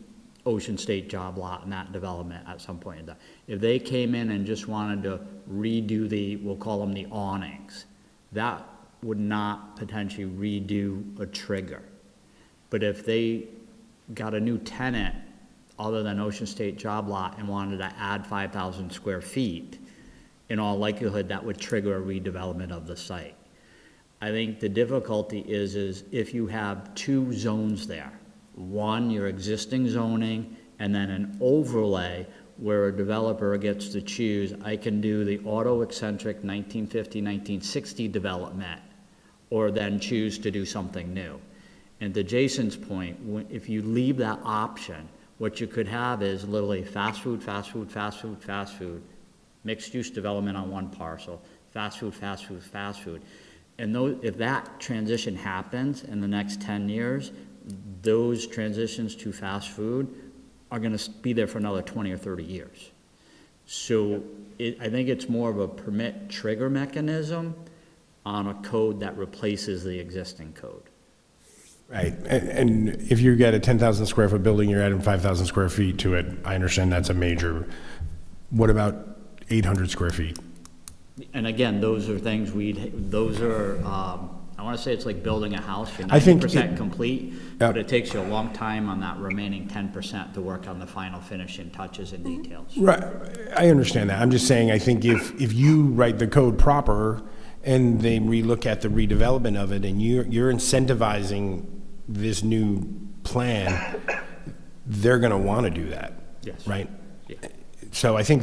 Ocean State Job Lot and that development at some point in time. If they came in and just wanted to redo we'll call them the awnings, that would not potentially redo a trigger. But if they got a new tenant other than Ocean State Job Lot and wanted to add 5,000 square feet, in all likelihood, that would trigger a redevelopment of the site. I think the difficulty is if you have two zones there, one, your existing zoning, and then an overlay where a developer gets to choose, I can do the auto-eccentric 1950, 1960 development, or then choose to do something new. And to Jason's point, if you leave that option, what you could have is literally fast food, fast food, fast food, fast food, mixed-use development on one parcel, fast food, fast food, fast food. And if that transition happens in the next 10 years, those transitions to fast food are gonna be there for another 20 or 30 years. So I think it's more of a permit trigger mechanism on a code that replaces the existing code. Right, and if you get a 10,000 square foot building, you're adding 5,000 square feet to it, I understand that's a major. What about 800 square feet? And again, those are things those are, I wanna say it's like building a house, you're I think 90% complete, but it takes you a long time on that remaining 10% to work on the final finishing touches and details. Right, I understand that. I'm just saying, I think if you write the code proper and they relook at the redevelopment of it and you're incentivizing this new plan, they're gonna wanna do that. Yes. Right? Yeah. So I think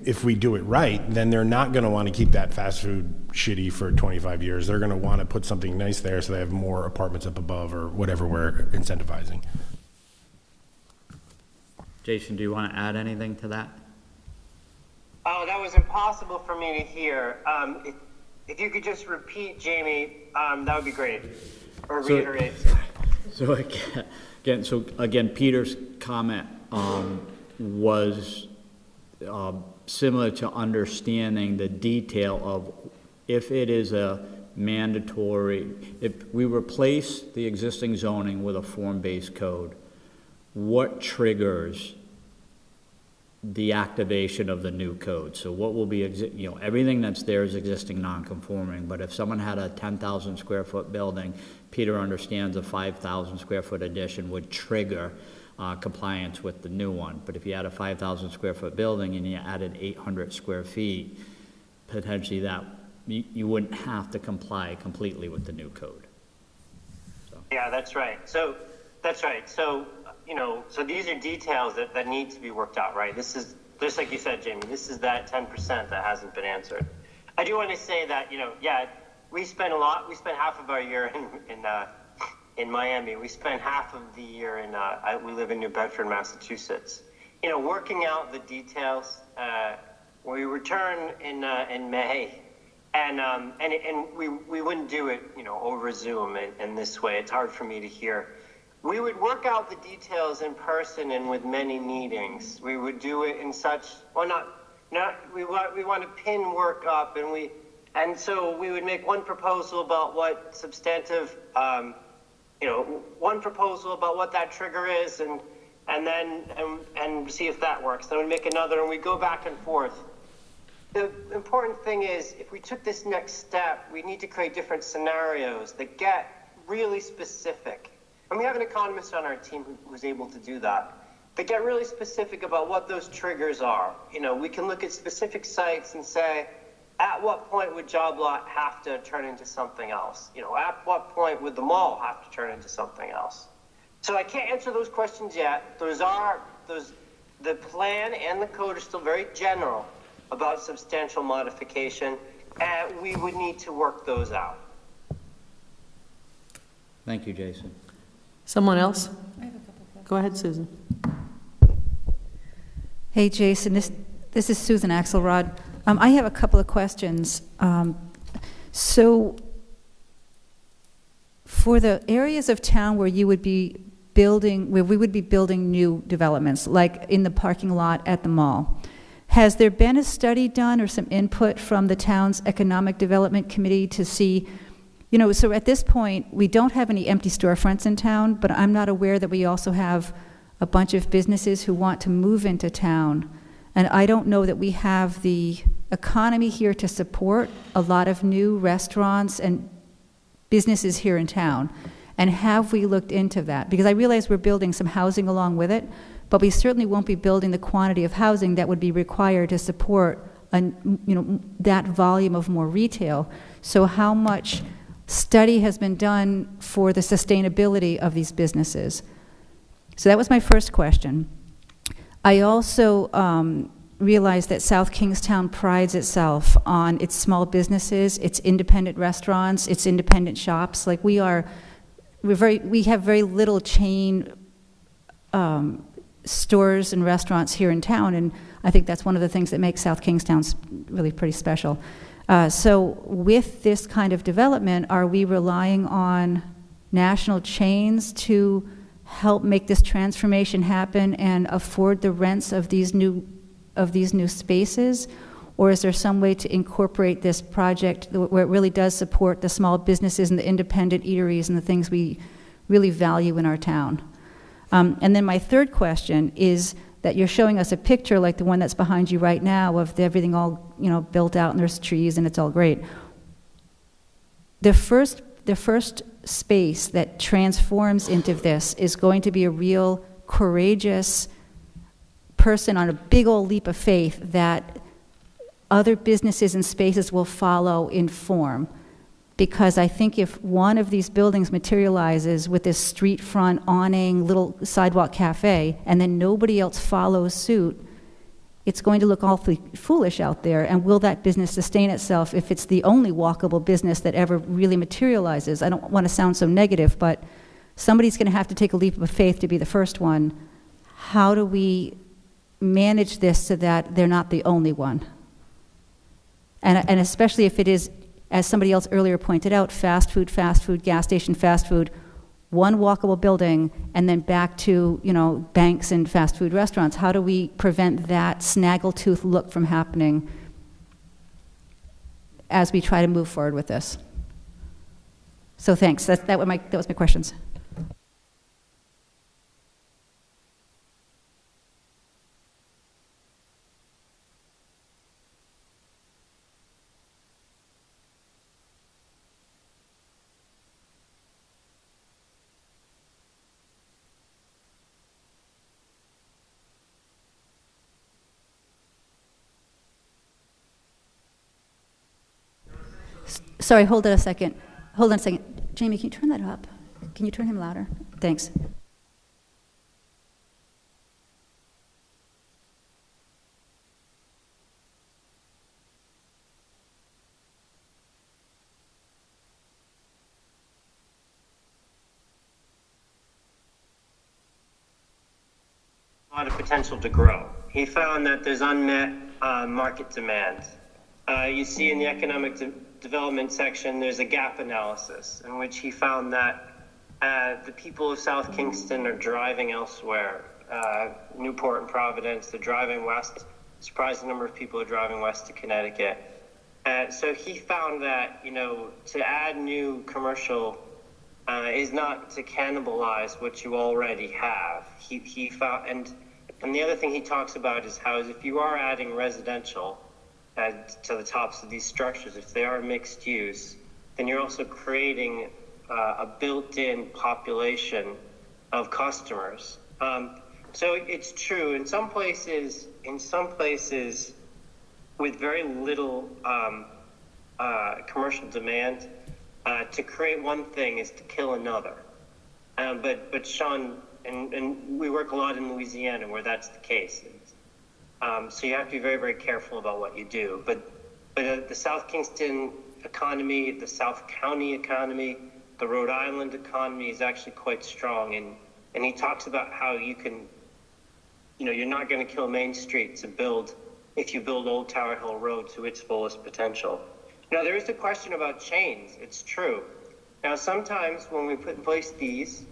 if we do it right, then they're not gonna wanna keep that fast food shitty for 25 years. They're gonna wanna put something nice there so they have more apartments up above or whatever we're incentivizing. Jason, do you wanna add anything to that? Oh, that was impossible for me to hear. If you could just repeat, Jamie, that would be great. Or reiterate. So again, Peter's comment was similar to understanding the detail of if it is a mandatory, if we replace the existing zoning with a form-based code, what triggers the activation of the new code? So what will be, everything that's there is existing non-conforming, but if someone had a 10,000 square foot building, Peter understands a 5,000 square foot addition would trigger compliance with the new one. But if you had a 5,000 square foot building and you added 800 square feet, potentially that, you wouldn't have to comply completely with the new code. Yeah, that's right. So that's right. So, so these are details that need to be worked out, right? This is, just like you said, Jamie, this is that 10% that hasn't been answered. I do want to say that, we spend half of our year in Miami. We spend half of the year we live in New Bedford, Massachusetts. Working out the details. We return in May, and we wouldn't do it, over Zoom in this way. It's hard for me to hear. We would work out the details in person and with many meetings. We would do it in such, we want to pin work up, and so we would make one proposal about what substantive, one proposal about what that trigger is, and then see if that works. Then we make another, and we go back and forth. The important thing is, if we took this next step, we need to create different scenarios that get really specific. And we have an economist on our team who's able to do that. They get really specific about what those triggers are. We can look at specific sites and say, at what point would job lot have to turn into something else? At what point would the mall have to turn into something else? So I can't answer those questions yet. The plan and the code are still very general about substantial modification, and we would need to work those out. Thank you, Jason. Someone else? Go ahead, Susan. Hey, Jason, this is Susan Axelrod. I have a couple of questions. So for the areas of town where we would be building new developments, like in the parking lot at the mall, has there been a study done or some input from the town's economic development committee to see, so at this point, we don't have any empty storefronts in town, but I'm not aware that we also have a bunch of businesses who want to move into town. And I don't know that we have the economy here to support a lot of new restaurants and businesses here in town. And have we looked into that? Because I realize we're building some housing along with it, but we certainly won't be building the quantity of housing that would be required to support that volume of more retail. So how much study has been done for the sustainability of these businesses? So that was my first question. I also realized that South Kingstown prides itself on its small businesses, its independent restaurants, its independent shops. Like we have very little chain stores and restaurants here in town, and I think that's one of the things that makes South Kingstown really pretty special. So with this kind of development, are we relying on national chains to help make this transformation happen and afford the rents of these new spaces? Or is there some way to incorporate this project where it really does support the small businesses and the independent eateries and the things we really value in our town? And then my third question is that you're showing us a picture like the one that's behind you right now of everything all, built out and there's trees and it's all great. The first space that transforms into this is going to be a real courageous person on a big old leap of faith that other businesses and spaces will follow in form. Because I think if one of these buildings materializes with this street front awning little sidewalk cafe and then nobody else follows suit, it's going to look awfully foolish out there. And will that business sustain itself if it's the only walkable business that ever really materializes? I don't want to sound so negative, but somebody's going to have to take a leap of faith to be the first one. How do we manage this so that they're not the only one? And especially if it is, as somebody else earlier pointed out, fast food, gas station, fast food, one walkable building, and then back to, banks and fast food restaurants. How do we prevent that snaggletooth look from happening as we try to move forward with this? So thanks. That was my questions. Sorry, hold on a second. Jamie, can you turn that up? Can you turn him louder? Thanks. A lot of potential to grow. He found that there's unmet market demand. You see in the economic development section, there's a gap analysis in which he found that the people of South Kingston are driving elsewhere. Newport and Providence, they're driving west. Surprising number of people are driving west to Connecticut. So he found that, to add new commercial is not to cannibalize what you already have. He found, and the other thing he talks about is how if you are adding residential to the tops of these structures, if they are mixed use, then you're also creating a built-in population of customers. So it's true in some places with very little commercial demand, to create one thing is to kill another. But Sean, and we work a lot in Louisiana where that's the case. So you have to be very, very careful about what you do. But the South Kingston economy, the South County economy, the Rhode Island economy is actually quite strong. And he talks about how you can, you're not going to kill Main Street if you build Old Tower Hill Road to its fullest potential. Now, there is a question about chains. It's true. Now, sometimes when we put in place these,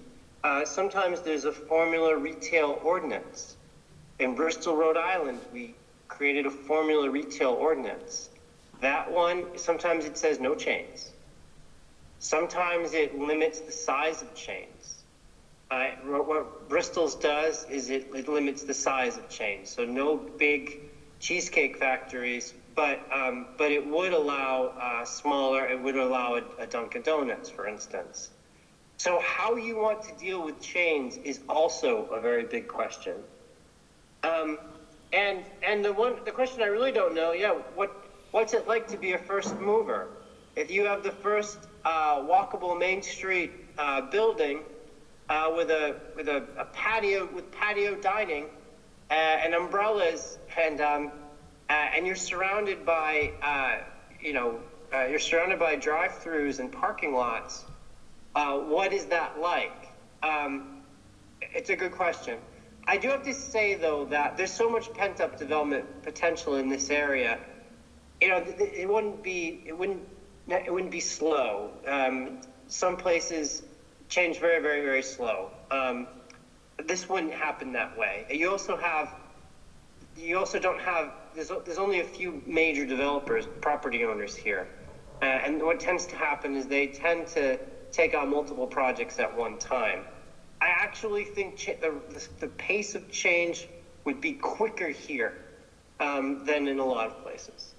sometimes there's a formula retail ordinance. In Bristol, Rhode Island, we created a formula retail ordinance. That one, sometimes it says no chains. Sometimes it limits the size of chains. What Bristol's does is it limits the size of chains. So no big cheesecake factories, but it would allow smaller, it would allow a Dunkin' Donuts, for instance. So how you want to deal with chains is also a very big question. And the question I really don't know, what's it like to be a first mover? If you have the first walkable Main Street building with a patio with patio dining and umbrellas and you're surrounded by drive-throughs and parking lots, what is that like? It's a good question. I do have to say, though, that there's so much pent-up development potential in this area. It wouldn't be slow. Some places change very, very, very slow. This wouldn't happen that way. You also don't have, there's only a few major developers, property owners here. And what tends to happen is they tend to take on multiple projects at one time. I actually think the pace of change would be quicker here than in a lot of places.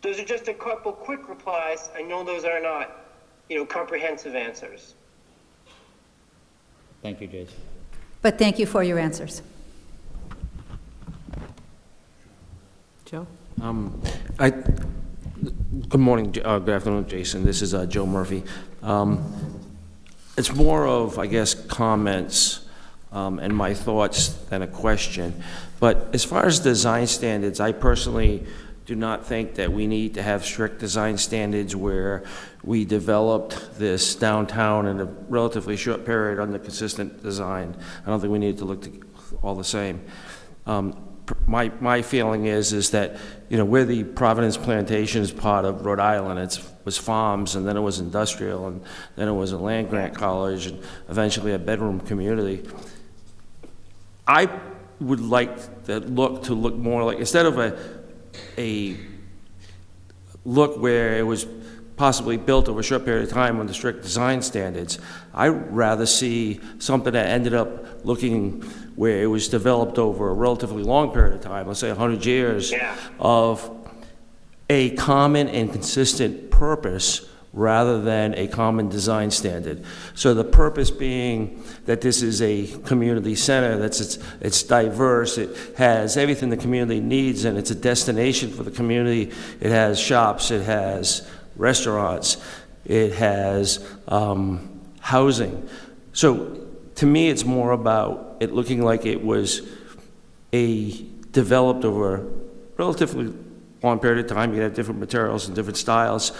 Those are just a couple quick replies. I know those are not, comprehensive answers. Thank you, Jason. But thank you for your answers. Joe? Good morning, good afternoon, Jason. This is Joe Murphy. It's more of, I guess, comments and my thoughts than a question. But as far as design standards, I personally do not think that we need to have strict design standards where we developed this downtown in a relatively short period under consistent design. I don't think we need to look all the same. My feeling is that, where the Providence Plantation is part of Rhode Island, it was farms, and then it was industrial, and then it was a land-grant college, and eventually a bedroom community. I would like the look to look more like, instead of a look where it was possibly built over a short period of time under strict design standards, I'd rather see something that ended up looking where it was developed over a relatively long period of time, let's say 100 years, of a common and consistent purpose rather than a common design standard. So the purpose being that this is a community center, it's diverse, it has everything the community needs, and it's a destination for the community. It has shops, it has restaurants, it has housing. So to me, it's more about it looking like it was developed over a relatively long period of time. You have different materials and different styles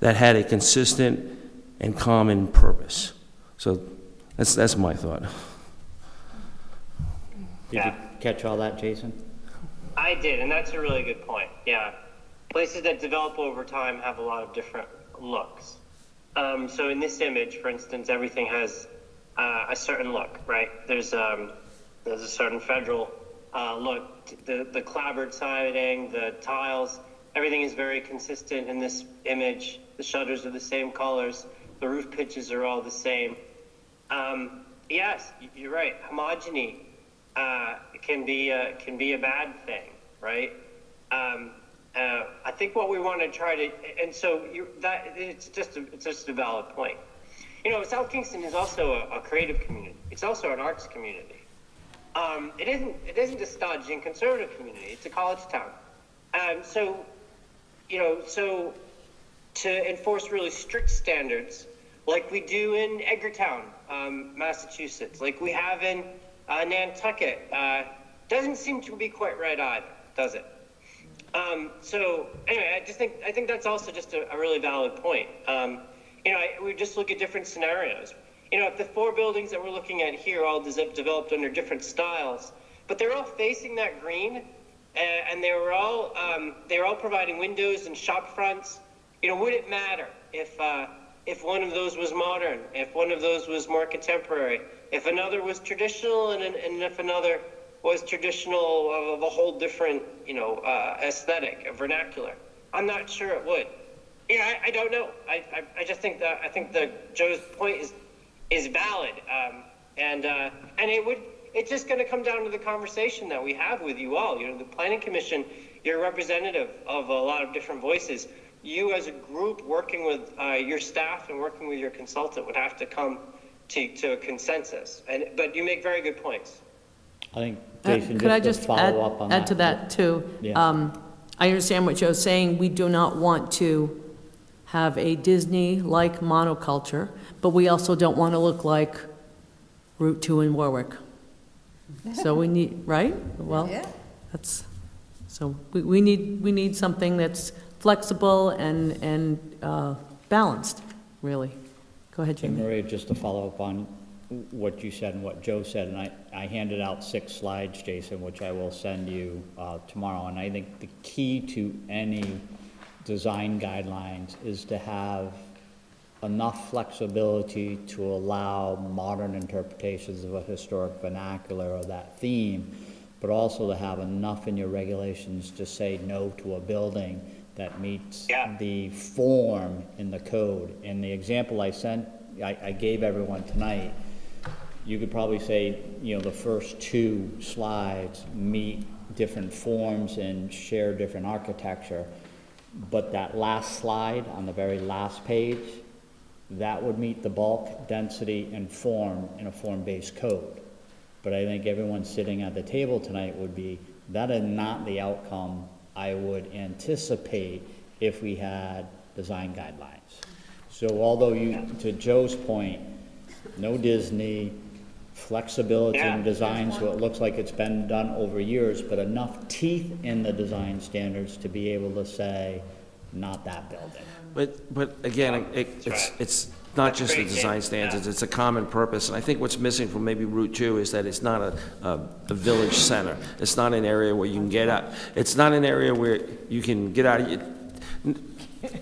that had a consistent and common purpose. So that's my thought. Did you catch all that, Jason? I did, and that's a really good point. Yeah. Places that develop over time have a lot of different looks. So in this image, for instance, everything has a certain look, right? There's a certain federal look. The clapboard siding, the tiles, everything is very consistent in this image. The shutters are the same colors. The roof pitches are all the same. Yes, you're right. Homogeny can be a bad thing, right? I think what we want to try to, and so it's just a valid point. South Kingston is also a creative community. It's also an arts community. It isn't a stodgy and conservative community. It's a college town. So to enforce really strict standards, like we do in Edgartown, Massachusetts, like we have in Nantucket, doesn't seem to be quite right either, does it? So anyway, I think that's also just a really valid point. We just look at different scenarios. If the 4 buildings that we're looking at here all developed under different styles, but they're all facing that green, and they were all providing windows and shop fronts, would it matter if one of those was modern, if one of those was more contemporary, if another was traditional, and if another was traditional of a whole different, aesthetic, a vernacular? I'm not sure it would. I don't know. I just think that Joe's point is valid, and it's just going to come down to the conversation that we have with you all. The Planning Commission, you're representative of a lot of different voices. You as a group working with your staff and working with your consultant would have to come to a consensus. But you make very good points. I think, Jason, Could I just just to follow up on that. add to that, too? Yeah. I understand what Joe's saying. We do not want to have a Disney-like monoculture, but we also don't want to look like Route 2 in Warwick. So we need, right? Well, that's, so we need something that's flexible and balanced, really. Go ahead, And Jamie. Maria, just to follow up on what you said and what Joe said, and I handed out 6 slides, Jason, which I will send you tomorrow. And I think the key to any design guidelines is to have enough flexibility to allow modern interpretations of a historic vernacular or that theme, but also to have enough in your regulations to say no to a building that meets the form in the code. And the example I gave everyone tonight, you could probably say, the first two slides meet different forms and share different architecture, but that last slide on the very last page, that would meet the bulk, density, and form in a form-based code. But I think everyone sitting at the table tonight that is not the outcome I would anticipate if we had design guidelines. So although to Joe's point, no Disney, flexibility in design so it looks like it's been done over years, but enough teeth in the design standards to be able to say, not that building. But again, it's not just the design standards, it's a common purpose. And I think what's missing from maybe Route 2 is that it's not a village center. It's not an area where you can get out. It's not an area where you can get out of your...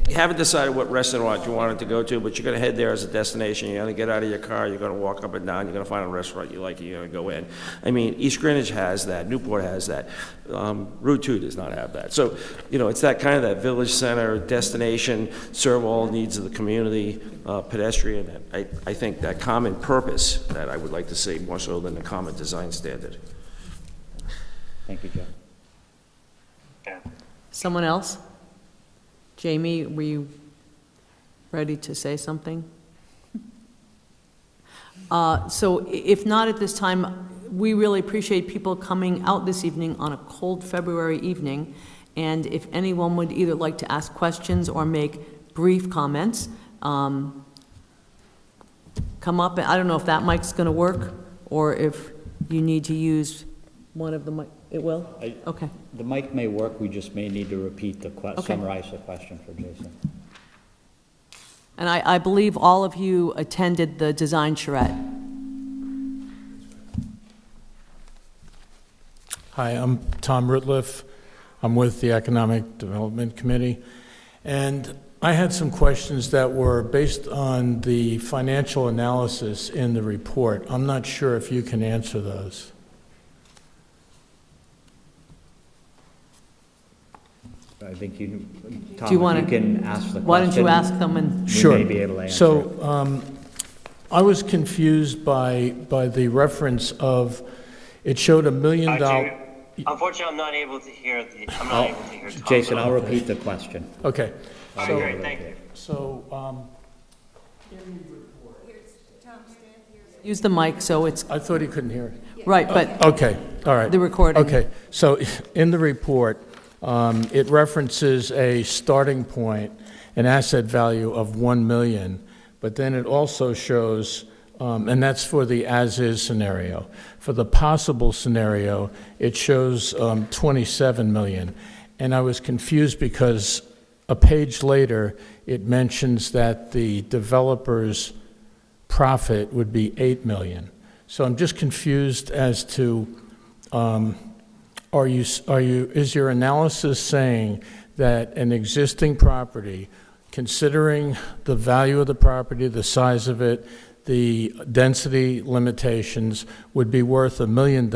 You haven't decided what restaurant you wanted to go to, but you're going to head there as a destination. You're going to get out of your car, you're going to walk up and down, you're going to find a restaurant you like, and you're going to go in. I mean, East Greenwich has that, Newport has that. Route 2 does not have that. So, it's that kind of that village center, destination, serve all needs of the community, pedestrian. I think that common purpose that I would like to see more so than the common design standard. Thank you, Joe. Yeah. Someone else? Jamie, were you ready to say something? So if not at this time, we really appreciate people coming out this evening on a cold February evening. And if anyone would either like to ask questions or make brief comments, come up. I don't know if that mic's going to work or if you need to use one of the mic. It will? Okay. The mic may work, we just may need to repeat Okay. summarize the question for Jason. And I believe all of you attended the design charrette. Hi, I'm Tom Ritliff. I'm with the Economic Development Committee. And I had some questions that were based on the financial analysis in the report. I'm not sure if you can answer those. I think you, Do you want Tom, you can ask the question. Why don't you ask them and... Sure. We may be able to answer. So I was confused by the reference of, it showed $1 million. Unfortunately, I'm not able to hear Tom. Jason, I'll repeat the question. Okay. That'd be great, thank you. So Use the mic so it's, I thought he couldn't hear it. right, but Okay, all right. the recording. Okay, so in the report, it references a starting point, an asset value of 1 million, but then it also shows, and that's for the as-is scenario. For the possible scenario, it shows 27 million. And I was confused because a page later, it mentions that the developer's profit would be 8 million. So I'm just confused as to, is your analysis saying that an existing property, considering the value of the property, the size of it, the density limitations, would be worth $1 million,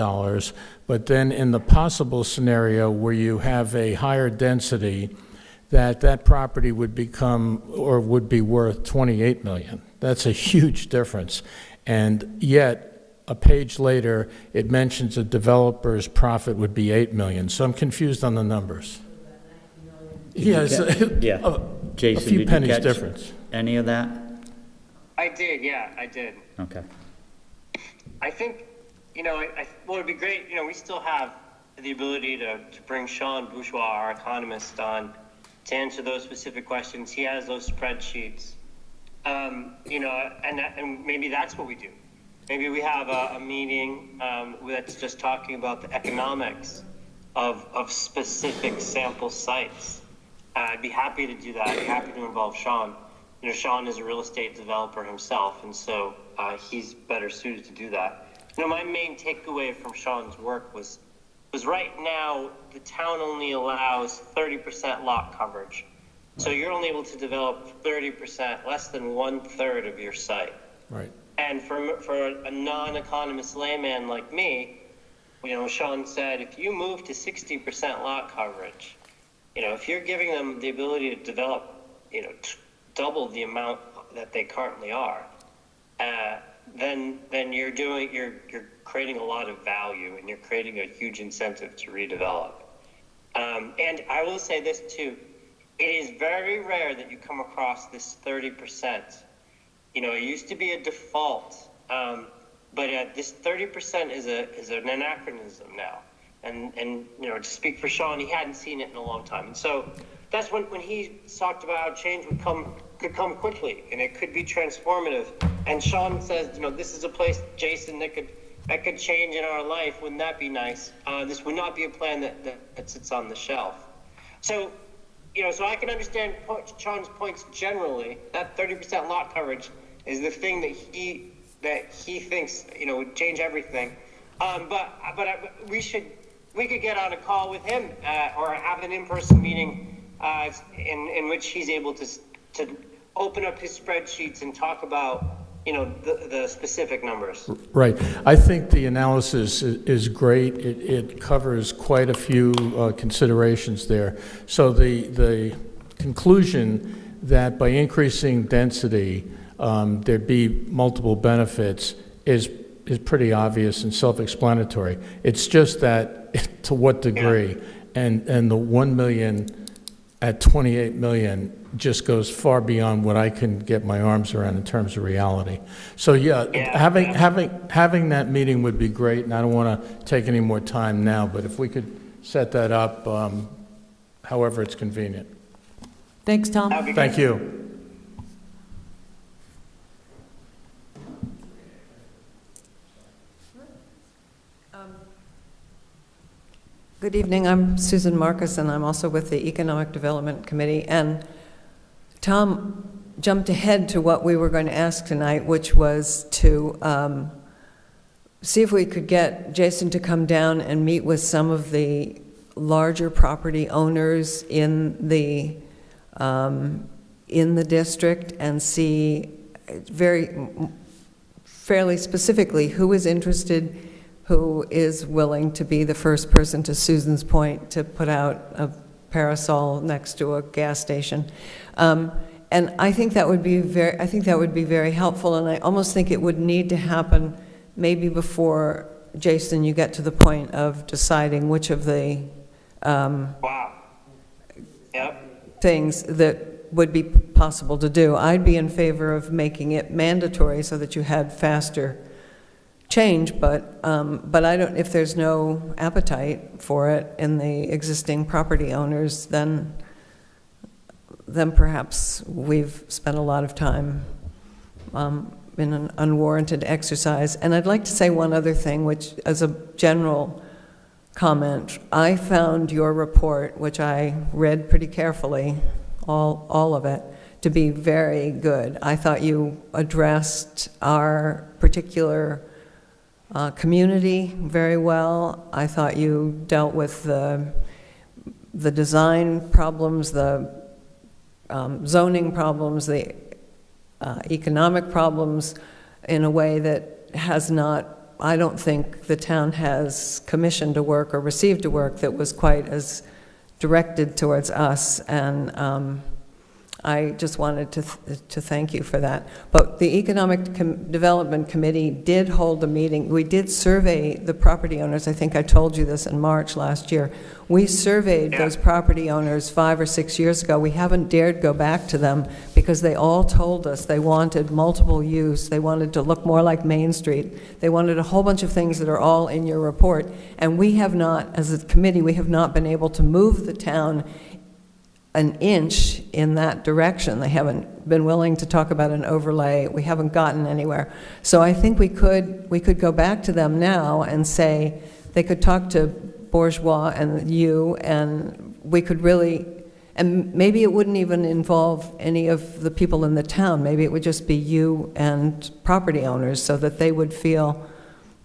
but then in the possible scenario where you have a higher density, that property would become or would be worth 28 million? That's a huge difference. And yet, a page later, it mentions a developer's profit would be 8 million. So I'm confused on the numbers. Yes, Yeah. a Jason, few did you pennies catch difference. any of that? I did, yeah, I did. Okay. I think, well, it'd be great, we still have the ability to bring Sean Bourgeois, our economist, on to answer those specific questions. He has those spreadsheets. And maybe that's what we do. Maybe we have a meeting that's just talking about the economics of specific sample sites. I'd be happy to do that. I'd be happy to involve Sean. Sean is a real estate developer himself, and so he's better suited to do that. My main takeaway from Sean's work was right now the town only allows 30% lot coverage So you're only able to develop 30%, less than 1/3 of your site. Right. And for a non-economist layman like me, Sean said, if you move to 60% lot coverage, if you're giving them the ability to develop, double the amount that they currently are, then you're creating a lot of value, and you're creating a huge incentive to redevelop. And I will say this too, it is very rare that you come across this 30%. It used to be a default, but this 30% is an anachronism now. And to speak for Sean, he hadn't seen it in a long time. And so that's when he talked about how change could come quickly, and it could be transformative. And Sean says, this is a place, Jason, that could change in our life. Wouldn't that be nice? This would not be a plan that sits on the shelf. So, so I can understand Sean's points generally. That 30% lot coverage is the thing that he thinks would change everything. But we could get on a call with him or have an in-person meeting in which he's able to open up his spreadsheets and talk about the specific numbers. Right. I think the analysis is great. It covers quite a few considerations there. So the conclusion that by increasing density, there'd be multiple benefits is pretty obvious and self-explanatory. It's just that to what degree, and the 1 million at 28 million just goes far beyond what I can get my arms around in terms of reality. So having that meeting would be great, and I don't want to take any more time now, but if we could set that up, however it's convenient. Thanks, Tom. Thank you. Good evening. I'm Susan Marcus, and I'm also with the Economic Development Committee. And Tom jumped ahead to what we were going to ask tonight, which was to see if we could get Jason to come down and meet with some of the larger property owners in the district and see fairly specifically who is interested, who is willing to be the first person, to Susan's point, to put out a parasol next to a gas station. And I think that would be very helpful, and I almost think it would need to happen maybe before, Jason, you get to the point of deciding which of the things that would be possible to do. I'd be in favor of making it mandatory so that you had faster change, but I don't. If there's no appetite for it in the existing property owners, then perhaps we've spent a lot of time in an unwarranted exercise. And I'd like to say one other thing, which, as a general comment, I found your report, which I read pretty carefully, all of it, to be very good. I thought you addressed our particular community very well. I thought you dealt with the design problems, the zoning problems, the economic problems in a way that has not, I don't think the town has commissioned a work or received a work that was quite as directed towards us, and I just wanted to thank you for that. But the Economic Development Committee did hold a meeting. We did survey the property owners. I think I told you this in March last year. We surveyed those property owners 5 or 6 years ago. We haven't dared go back to them because they all told us they wanted multiple use. They wanted to look more like Main Street. They wanted a whole bunch of things that are all in your report. And we have not, as a committee, we have not been able to move the town an inch in that direction. They haven't been willing to talk about an overlay. We haven't gotten anywhere. So I think we could go back to them now and say, they could talk to Bourgeois and you, and we could really, and maybe it wouldn't even involve any of the people in the town. Maybe it would just be you and property owners, so that they would feel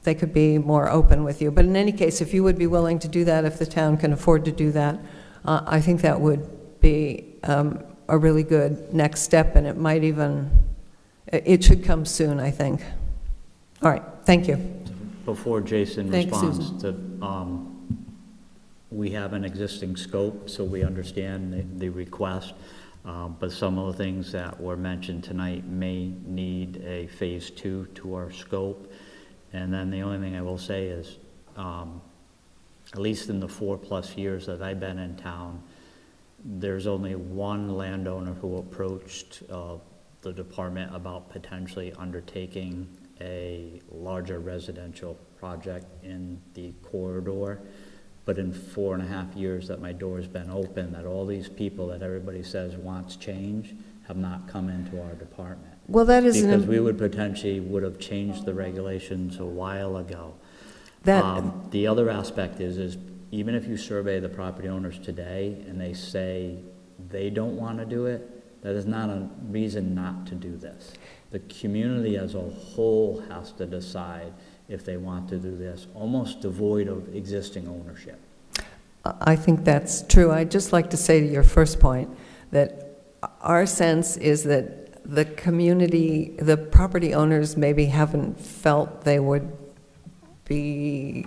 they could be more open with you. But in any case, if you would be willing to do that, if the town can afford to do that, I think that would be a really good next step, and it might even, it should come soon, I think. All right, thank you. Before Jason Thanks, responds to, we have an existing scope, so we understand the request, but some of the things that were mentioned tonight may need a phase 2 to our scope. And then the only thing I will say is, at least in the 4+ years that I've been in town, there's only one landowner who approached the department about potentially undertaking a larger residential project in the corridor. But in 4.5 years that my door's been open, that all these people that everybody says wants change have not come into our department. Well, that is an... Because we would have changed the regulations a while ago. The other aspect is even if you survey the property owners today and they say they don't want to do it, that is not a reason not to do this. The community as a whole has to decide if they want to do this, almost devoid of existing ownership. I think that's true. I'd just like to say to your first point that our sense is that the community, the property owners maybe haven't felt they would be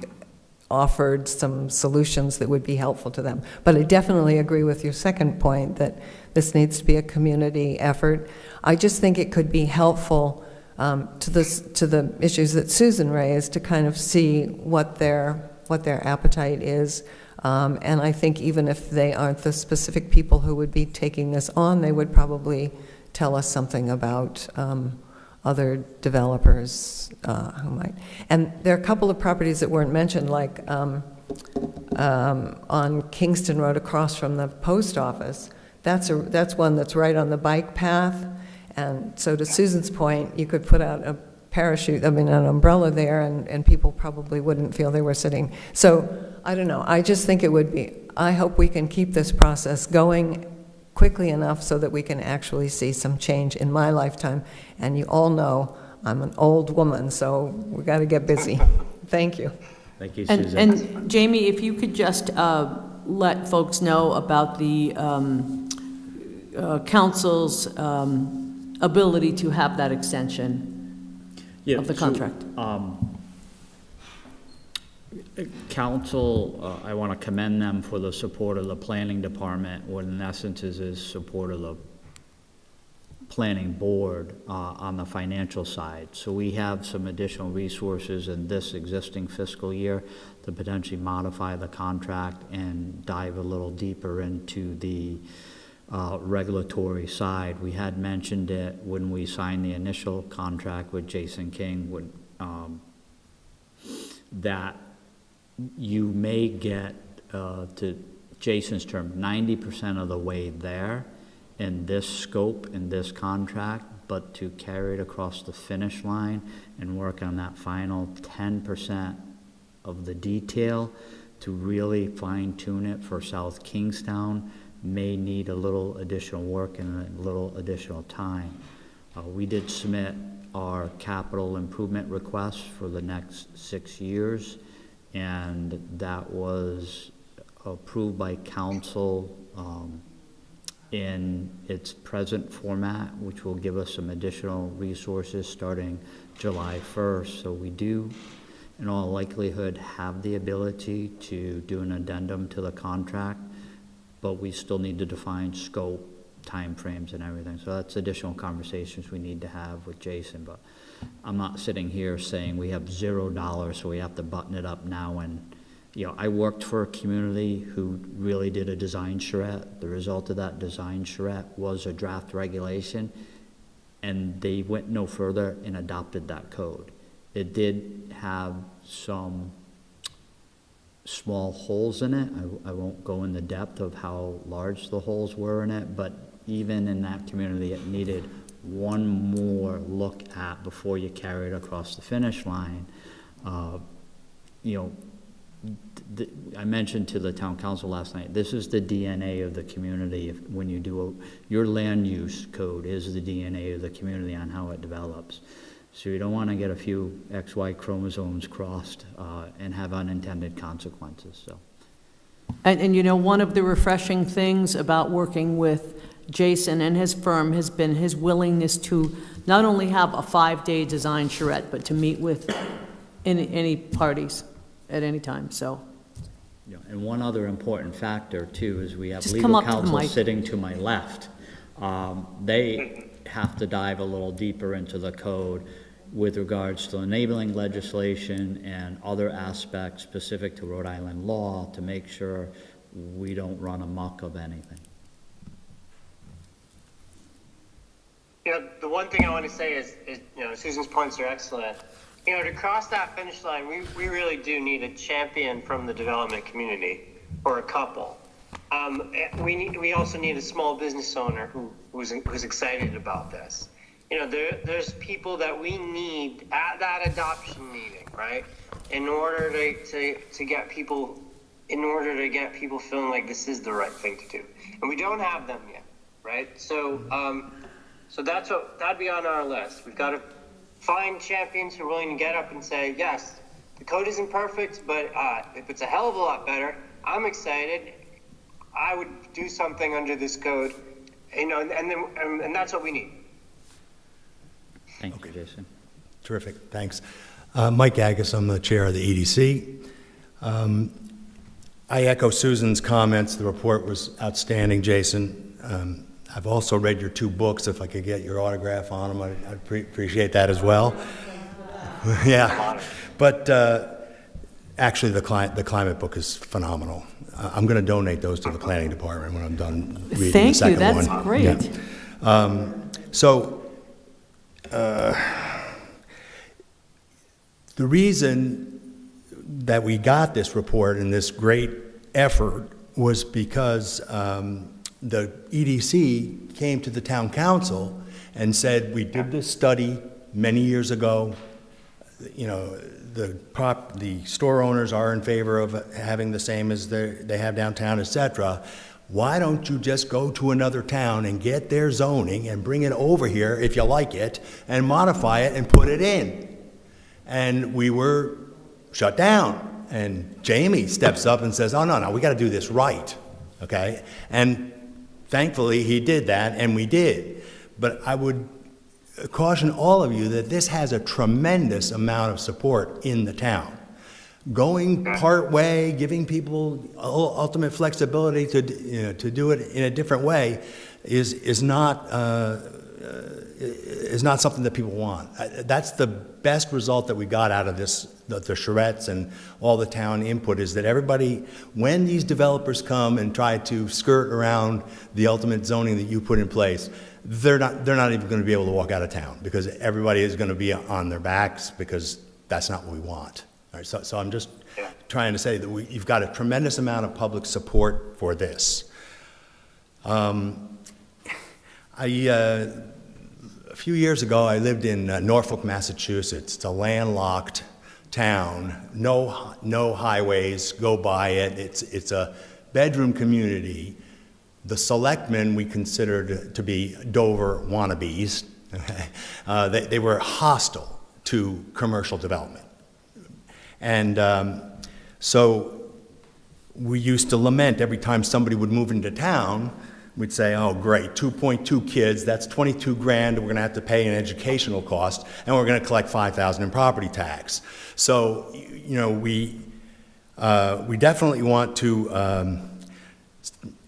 offered some solutions that would be helpful to them. But I definitely agree with your second point that this needs to be a community effort. I just think it could be helpful to the issues that Susan raised to kind of see what their appetite is. And I think even if they aren't the specific people who would be taking this on, they would probably tell us something about other developers who might. And there are a couple of properties that weren't mentioned, like on Kingston Road across from the post office. That's one that's right on the bike path. And so to Susan's point, you could put out a parachute, an umbrella there, and people probably wouldn't feel they were sitting. So I don't know. I just think it would be, I hope we can keep this process going quickly enough so that we can actually see some change in my lifetime. And you all know I'm an old woman, so we got to get busy. Thank you. Thank you, Susan. And Jamie, if you could just let folks know about the council's ability to have that extension of the contract. Council, I want to commend them for the support of the planning department, what in essence is support of the planning board on the financial side. So we have some additional resources in this existing fiscal year to potentially modify the contract and dive a little deeper into the regulatory side. We had mentioned it when we signed the initial contract with Jason King, that you may get, to Jason's term, 90% of the way there in this scope, in this contract, but to carry it across the finish line and work on that final 10% of the detail to really fine tune it for South Kingstown may need a little additional work and a little additional time. We did submit our capital improvement request for the next 6 years, and that was approved by council in its present format, which will give us some additional resources starting July 1st. So we do, in all likelihood, have the ability to do an addendum to the contract, but we still need to define scope, timeframes, and everything. So that's additional conversations we need to have with Jason. But I'm not sitting here saying we have $0, so we have to button it up now. And I worked for a community who really did a design charrette. The result of that design charrette was a draft regulation, and they went no further and adopted that code. It did have some small holes in it. I won't go in the depth of how large the holes were in it, but even in that community, it needed one more look at before you carry it across the finish line. I mentioned to the town council last night, this is the DNA of the community. When you do your land use code is the DNA of the community on how it develops. So you don't want to get a few XY chromosomes crossed and have unintended consequences. So. And one of the refreshing things about working with Jason and his firm has been his willingness to not only have a 5-day design charrette, but to meet with any parties at any time, so. You know, and one other important factor too is we have Just come legal up to the counsel mic. sitting to my left. They have to dive a little deeper into the code with regards to enabling legislation and other aspects specific to Rhode Island law to make sure we don't run amok of anything. You know, the one thing I want to say is you know, Susan's points are excellent. You know, to cross that finish line, we really do need a champion from the development community, or a couple. We also need a small business owner who's excited about this. You know, there's people that we need at that adoption meeting, right? In order to get people feeling like this is the right thing to do, and we don't have them yet, right? So that'd be on our list. We've got to find champions who are willing to get up and say, yes, the code isn't perfect, but if it's a hell of a lot better, I'm excited. I would do something under this code, you know, and that's what we need. Thank you, Jason. Terrific, thanks. Mike Agus, I'm the chair of the EDC. I echo Susan's comments. The report was outstanding, Jason. I've also read your 2 books. If I could get your autograph on them, I'd appreciate that as well. Yeah, but actually the climate book is phenomenal. I'm going to donate those to the planning department when I'm done reading the second one. Thank you, that's great. Yeah. The reason that we got this report and this great effort was because the EDC came to the town council and said, we did this study many years ago. You know, the store owners are in favor of having the same as they have downtown, et cetera. Why don't you just go to another town and get their zoning and bring it over here, if you like it, and modify it and put it in? And we were shut down. And Jamie steps up and says, oh, no, we got to do this right, okay? And thankfully, he did that, and we did. But I would caution all of you that this has a tremendous amount of support in the town. Going part way, giving people ultimate flexibility to do it in a different way is not something that people want. That's the best result that we got out of this, the charrettes and all the town input, is that everybody, when these developers come and try to skirt around the ultimate zoning that you put in place, they're not even going to be able to walk out of town, because everybody is going to be on their backs, because that's not what we want. All right, so I'm just trying to say that you've got a tremendous amount of public support for this. A few years ago, I lived in Norfolk, Massachusetts. It's a landlocked town. No highways go by it. It's a bedroom community. The selectmen we considered to be Dover wannabes. They were hostile to commercial development. And so we used to lament every time somebody would move into town. We'd say, oh, great, 2.2 kids, that's 22 grand we're going to have to pay in educational cost, and we're going to collect $5,000 in property tax. So, you know, we definitely want to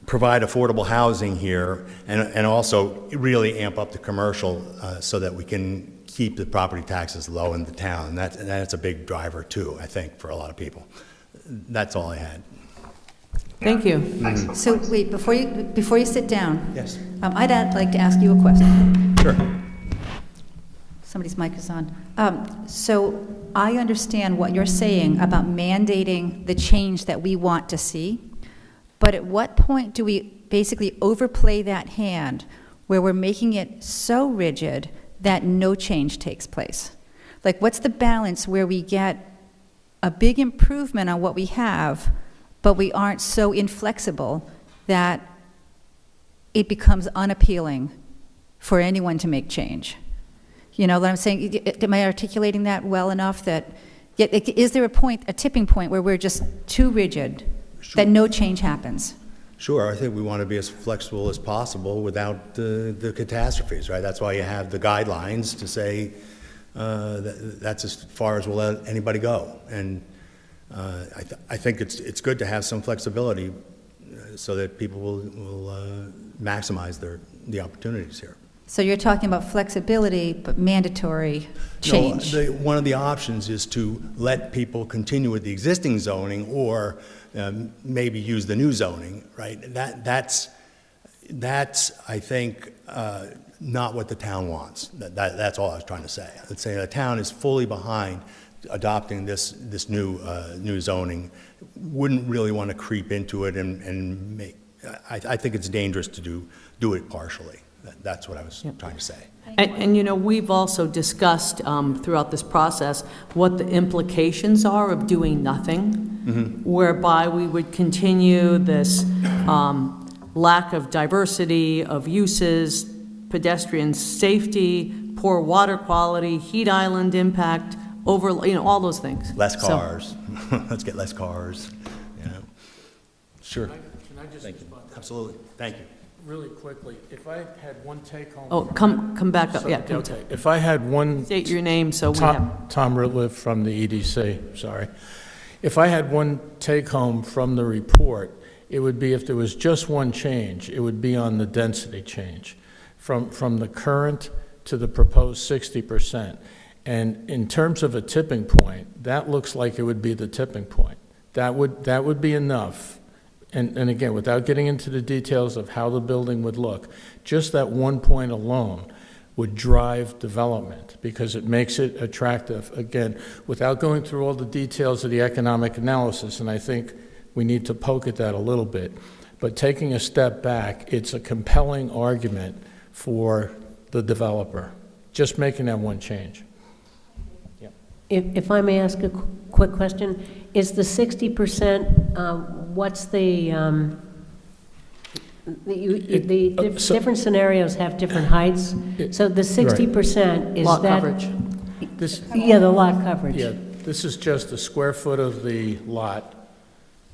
provide affordable housing here, and also really amp up the commercial so that we can keep the property taxes low in the town. And that's a big driver, too, I think, for a lot of people. That's all I had. Thank you. So wait, before you sit down. Yes. I'd like to ask you a question. Sure. Somebody's mic is on. So I understand what you're saying about mandating the change that we want to see, but at what point do we basically overplay that hand where we're making it so rigid that no change takes place? Like, what's the balance where we get a big improvement on what we have, but we aren't so inflexible that it becomes unappealing for anyone to make change? You know what I'm saying? Am I articulating that well enough? That is there a tipping point where we're just too rigid, that no change happens? Sure, I think we want to be as flexible as possible without the catastrophes, right? That's why you have the guidelines to say that's as far as we'll let anybody go. And I think it's good to have some flexibility so that people will maximize the opportunities here. So you're talking about flexibility, but mandatory change? No, one of the options is to let people continue with the existing zoning or maybe use the new zoning, right? That's I think, not what the town wants. That's all I was trying to say. Let's say the town is fully behind adopting this new zoning. Wouldn't really want to creep into it and make. I think it's dangerous to do it partially. That's what I was trying to say. And, you know, we've also discussed throughout this process what the implications are of doing nothing, whereby we would continue this lack of diversity of uses, pedestrian safety, poor water quality, heat island impact, all those things. Less So- cars. Let's get less cars. Sure. Can I just respond? Absolutely. Thank you. Really quickly, if I had one take-home... Oh, come back up, yeah. Okay, if I had one... State your name, so we have... Tom Ritliff from the EDC, sorry. If I had one take-home from the report, it would be if there was just one change, it would be on the density change, from the current to the proposed 60%. And in terms of a tipping point, that looks like it would be the tipping point. That would be enough. And again, without getting into the details of how the building would look, just that one point alone would drive development because it makes it attractive. Again, without going through all the details of the economic analysis, and I think we need to poke at that a little bit, but taking a step back, it's a compelling argument for the developer, just making that one change. If I may ask a quick question, is the 60%, what's the different scenarios have different heights? So the 60% is Lot that? coverage. Yeah, the lot coverage. Yeah, this is just the square foot of the lot,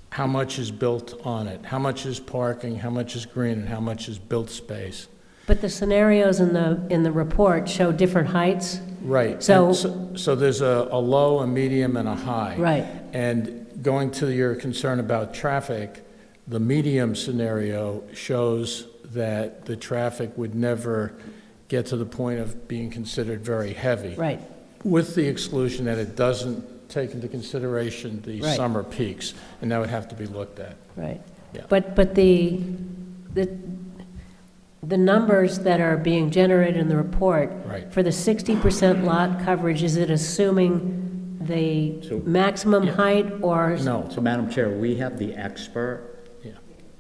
how much is built on it, how much is parking, how much is green, and how much is built space. But the scenarios in the report show different heights? Right. So- And so there's a low, a medium, and a high. Right. And going to your concern about traffic, the medium scenario shows that the traffic would never get to the point of being considered very heavy. Right. With the exclusion that it doesn't take into consideration the Right. summer peaks, and that would have to be looked at. Right. Yeah. But the numbers that are being generated in the report, Right. for the 60% lot coverage, is it assuming the So- maximum height or? No, So, Madam Chair, we have the expert yeah,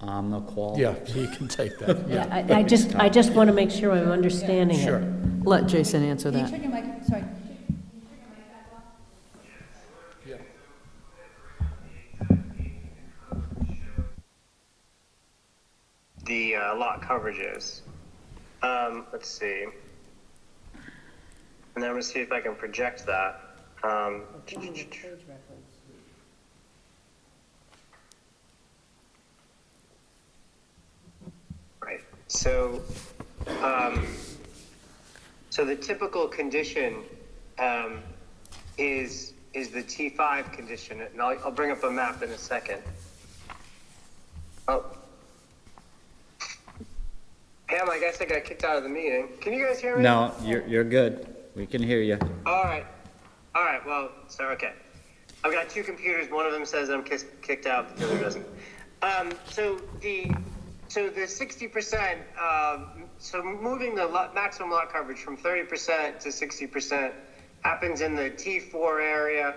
on the call. yeah, he can take that, Yeah, yeah. I just want to make sure I'm understanding it. Sure. Let Jason answer that. your mic? Sorry. The lot coverages. Let's see. And then I'm going to see if I can project that. Right. So, so the typical condition is the T5 condition, and I'll bring up a map in a second. Oh. Pam, I guess I got kicked out of the meeting. Can you guys hear me? No, you're good. We can hear you. All right. Well, so okay. I've got two computers. One of them says I'm kicked out. The other doesn't. So the 60%. So moving the maximum lot coverage from 30% to 60% happens in the T4 area,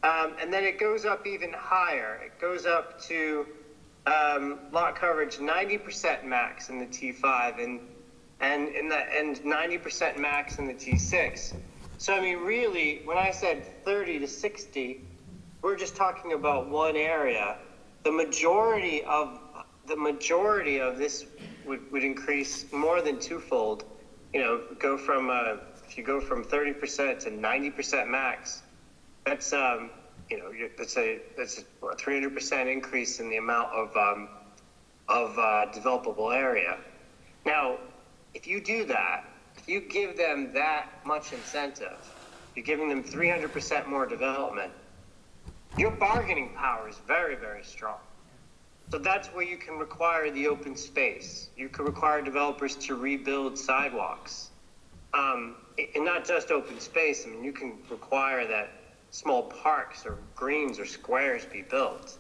and then it goes up even higher. It goes up to lot coverage 90% max in the T5 and 90% max in the T6. So I mean, really, when I said 30 to 60, we're just talking about one area. The majority of this would increase more than twofold. You know, go from if you go from 30% to 90% max, that's that's a 300% increase in the amount of developable area. Now, if you do that, if you give them that much incentive, you're giving them 300% more development, your bargaining power is very, very strong. So that's where you can require the open space. You can require developers to rebuild sidewalks. And not just open space. I mean, you can require that small parks or greens or squares be built.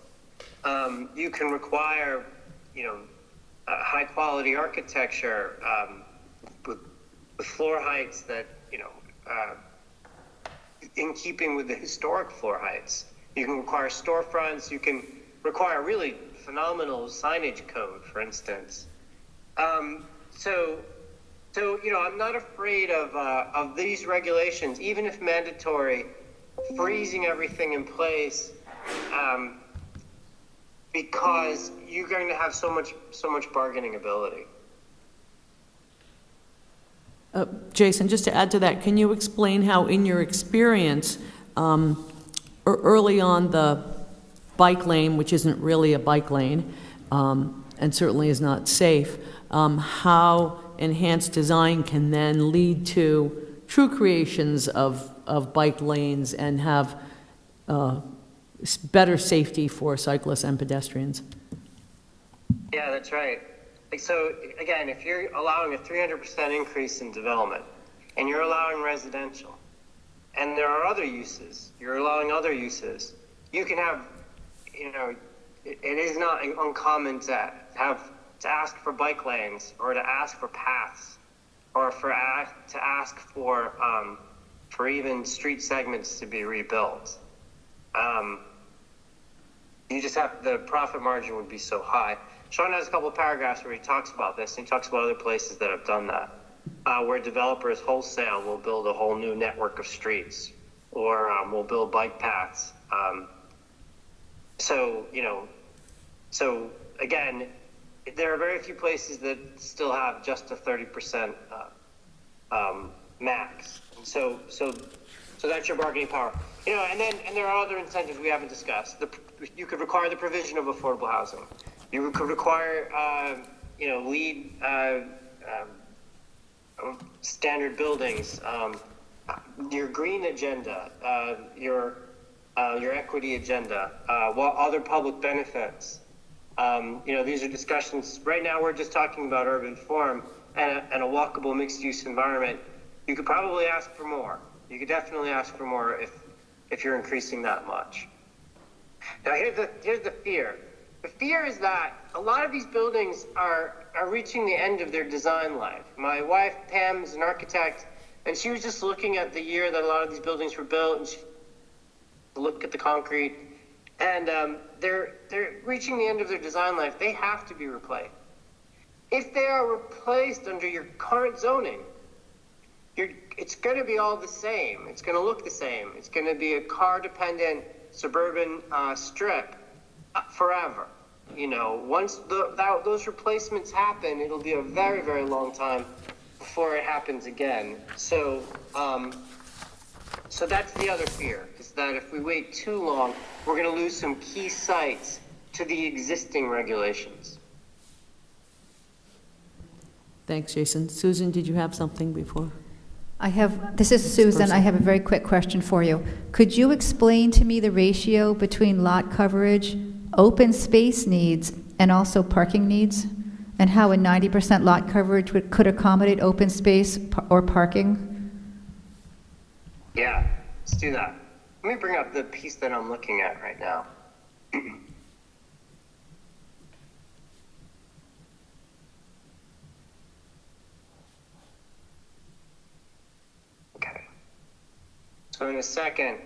You can require, high quality architecture with floor heights that, in keeping with the historic floor heights. You can require storefronts. You can require really phenomenal signage code, for instance. So I'm not afraid of these regulations, even if mandatory, freezing everything in place, because you're going to have so much bargaining ability. Jason, just to add to that, can you explain how, in your experience, early on the bike lane, which isn't really a bike lane, and certainly is not safe, how enhanced design can then lead to true creations of bike lanes and have better safety for cyclists and pedestrians? Yeah, that's right. So again, if you're allowing a 300% increase in development and you're allowing residential and there are other uses, you're allowing other uses, you can have, it is not uncommon to ask for bike lanes or to ask for paths or to ask for even street segments to be rebuilt. You just the profit margin would be so high. Sean has a couple of paragraphs where he talks about this, and he talks about other places that have done that, where developers wholesale will build a whole new network of streets, or will build bike paths. So again, there are very few places that still have just a 30% max. So that's your bargaining power. And there are other incentives we haven't discussed. You could require the provision of affordable housing. You could require, LEED standard buildings, your green agenda, your equity agenda, other public benefits. These are discussions. Right now, we're just talking about urban form and a walkable mixed-use environment. You could probably ask for more. You could definitely ask for more if you're increasing that much. Now, here's the fear. The fear is that a lot of these buildings are reaching the end of their design life. My wife, Pam, is an architect, and she was just looking at the year that a lot of these buildings were built, and she looked at the concrete, and they're reaching the end of their design life. They have to be replaced. If they are replaced under your current zoning, it's going to be all the same. It's going to look the same. It's going to be a car-dependent suburban strip forever. Once those replacements happen, it'll be a very, very long time before it happens again. So that's the other fear, is that if we wait too long, we're going to lose some key sites to the existing regulations. Thanks, Jason. Susan, did you have something before? This is Susan. I have a very quick question for you. Could you explain to me the ratio between lot coverage, open space needs, and also parking needs, and how a 90% lot coverage could accommodate open space or parking? Yeah, let's do that. Let me bring up the piece that I'm looking at right now. Okay. So in a second.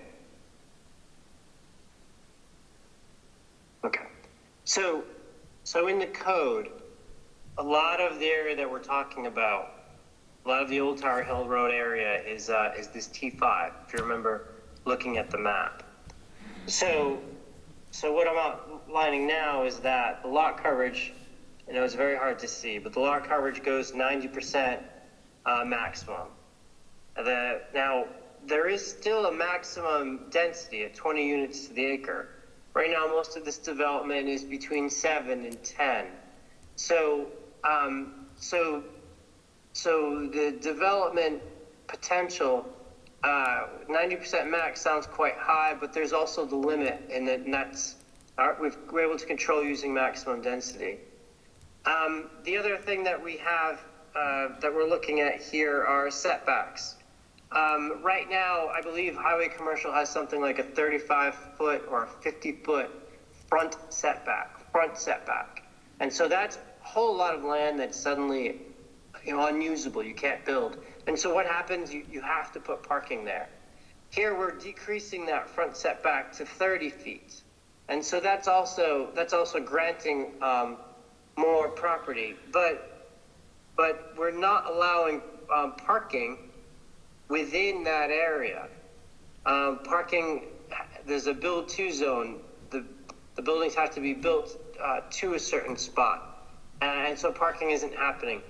Okay. So in the code, a lot of the area that we're talking about, a lot of the Old Tower Hill Road area is this T5, if you remember looking at the map. So what I'm outlining now is that the lot coverage, it's very hard to see, but the lot coverage goes 90% maximum. Now, there is still a maximum density at 20 units to the acre. Right now, most of this development is between 7 and 10. So, so the development potential, 90% max sounds quite high, but there's also the limit, and we're able to control using maximum density. The other thing that we have that we're looking at here are setbacks. Right now, I believe highway commercial has something like a 35-foot or a 50-foot front setback. And so that's a whole lot of land that's suddenly, unusable. You can't build. And so what happens? You have to put parking there. Here, we're decreasing that front setback to 30 feet. And so that's also granting more property. But we're not allowing parking within that area. Parking, there's a build to zone. The buildings have to be built to a certain spot. And so parking isn't happening.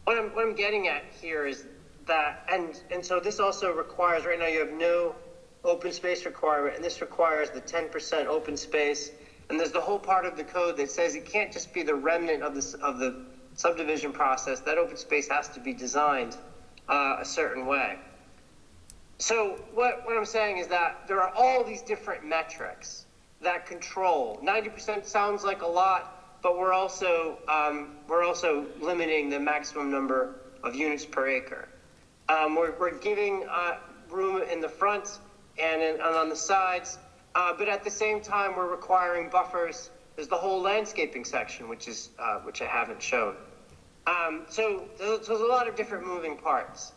What I'm getting at here is that, and so this also requires, right now you have no open space requirement, and this requires the 10% open space. And there's the whole part of the code that says it can't just be the remnant of the subdivision process. That open space has to be designed a certain way. So what I'm saying is that there are all these different metrics that control. 90% sounds like a lot, but we're also limiting the maximum number of units per acre. We're giving room in the front and on the sides, but at the same time we're requiring buffers. There's the whole landscaping section, which I haven't shown. So there's a lot of different moving parts.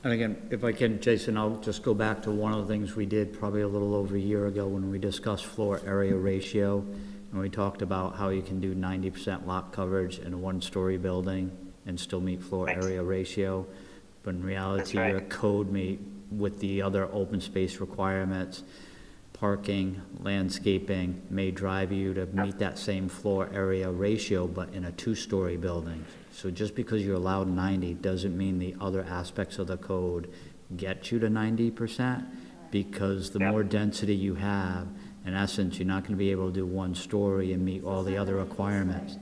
And again, if I can, Jason, I'll just go back to one of the things we did probably a little over a year ago when we discussed floor area ratio. And we talked about how you can do 90% lot coverage in a one-story building and still meet floor area ratio. But in reality, your code with the other open space requirements, parking, landscaping may drive you to meet that same floor area ratio, but in a two-story building. So just because you're allowed 90 doesn't mean the other aspects of the code get you to 90%, because the more density you have, in essence, you're not going to be able to do one story and meet all the other requirements.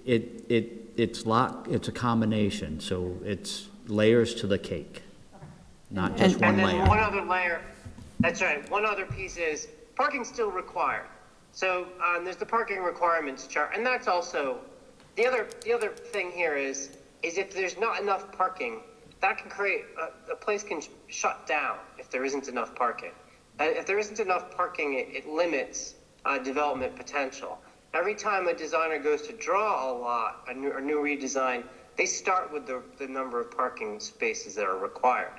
It's a combination, so it's layers to the cake, not just one And then layer. one other layer, that's right, one other piece is parking's still required. So there's the parking requirements chart, and that's also, the other thing here is if there's not enough parking, that can create, a place can shut down if there isn't enough parking. If there isn't enough parking, it limits development potential. Every time a designer goes to draw a lot, a new redesign, they start with the number of parking spaces that are required.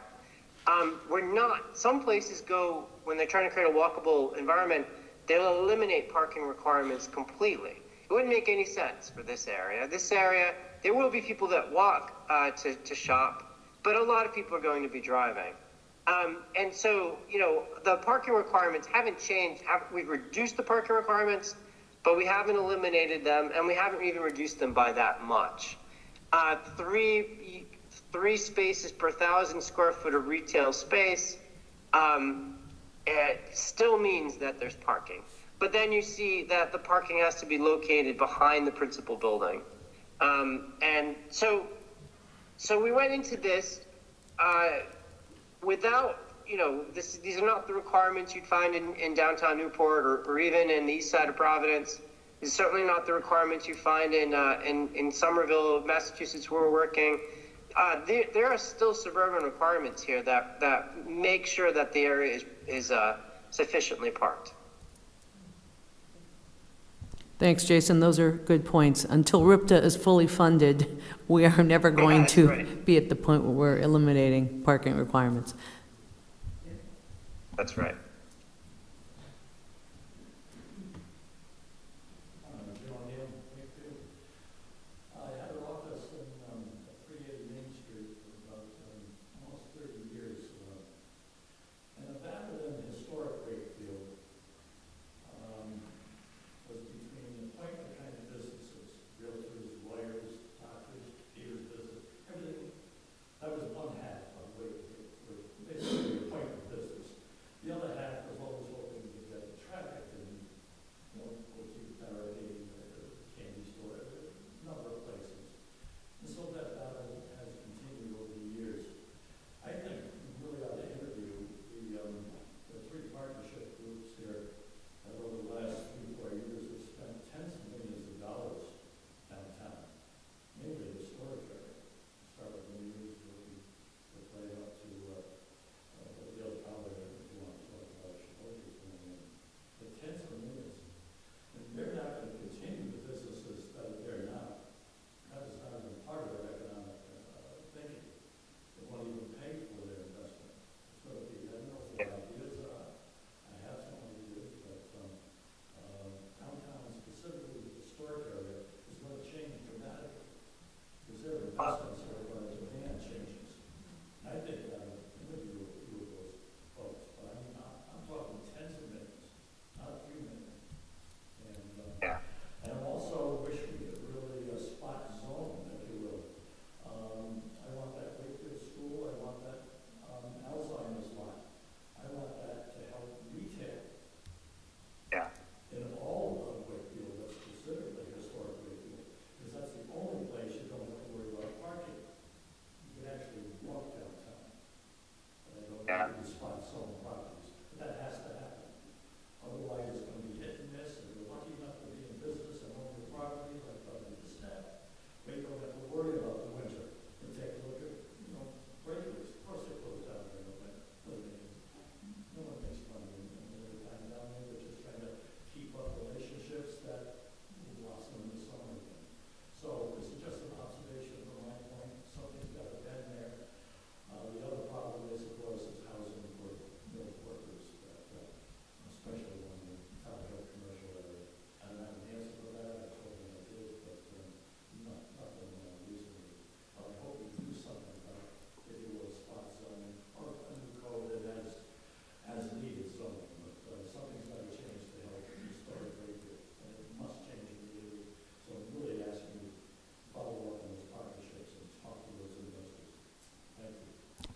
Some places go, when they're trying to create a walkable environment, they'll eliminate parking requirements completely. It wouldn't make any sense for this area. This area, there will be people that walk to shop, but a lot of people are going to be driving. And so, the parking requirements haven't changed. We've reduced the parking requirements, but we haven't eliminated them, and we haven't even reduced them by that much. Three spaces per 1,000 square foot of retail space, it still means that there's parking. But then you see that the parking has to be located behind the principal building. And so we went into this without, these are not the requirements you'd find in downtown Newport or even in the east side of Providence. It's certainly not the requirements you find in Somerville, Massachusetts, where we're working. There are still suburban requirements here that make sure that the area is sufficiently parked. Thanks, Jason. Those are good points. Until RIPTA is fully funded, we are never going to be at the point where we're eliminating parking requirements. That's right. That was one half of basically appointment business. The other half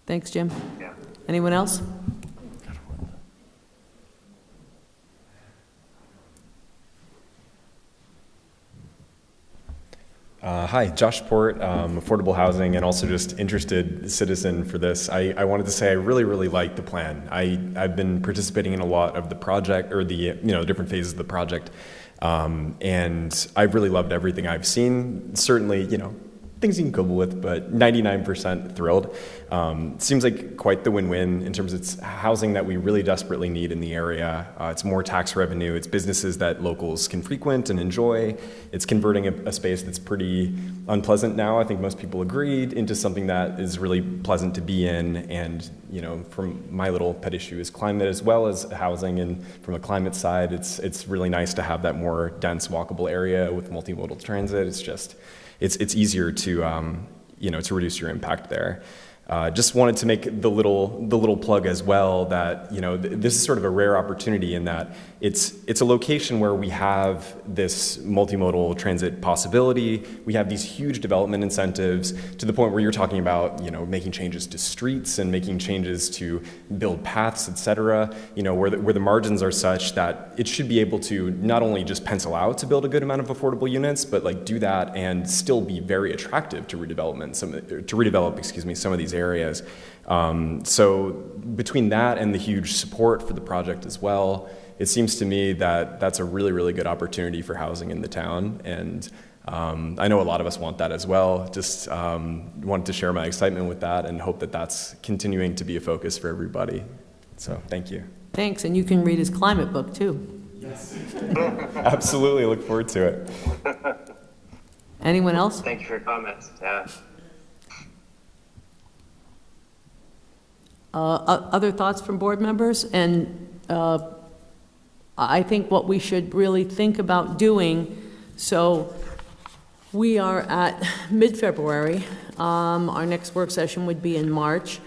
Thanks, Jim. Yeah. Anyone else? Hi, Josh Port, Affordable Housing, and also just interested citizen for this. I wanted to say I really, really like the plan. I've been participating in a lot of the project, or the different phases of the project, and I've really loved everything I've seen. Certainly, things you can quibble with, but 99% thrilled. Seems like quite the win-win in terms of it's housing that we really desperately need in the area. It's more tax revenue. It's businesses that locals can frequent and enjoy. It's converting a space that's pretty unpleasant now, I think most people agreed, into something that is really pleasant to be in. And, from my little pet issue is climate as well as housing. And from a climate side, it's really nice to have that more dense walkable area with multimodal transit. It's just, it's easier to to reduce your impact there. Just wanted to make the little plug as well that this is sort of a rare opportunity in that it's a location where we have this multimodal transit possibility. We have these huge development incentives to the point where you're talking about making changes to streets and making changes to build paths, et cetera. Where the margins are such that it should be able to not only just pencil out to build a good amount of affordable units, but do that and still be very attractive to redevelop some of these areas. So between that and the huge support for the project as well, it seems to me that that's a really, really good opportunity for housing in the town. And I know a lot of us want that as well. Just wanted to share my excitement with that and hope that that's continuing to be a focus for everybody. So thank you. Thanks, and you can read his climate book, too. Yes. Absolutely, look forward to it. Anyone else? Thank you for your comments. Yeah. Other thoughts from board members? And I think what we should really think about doing, so we are at mid-February. Our next work session would be in March.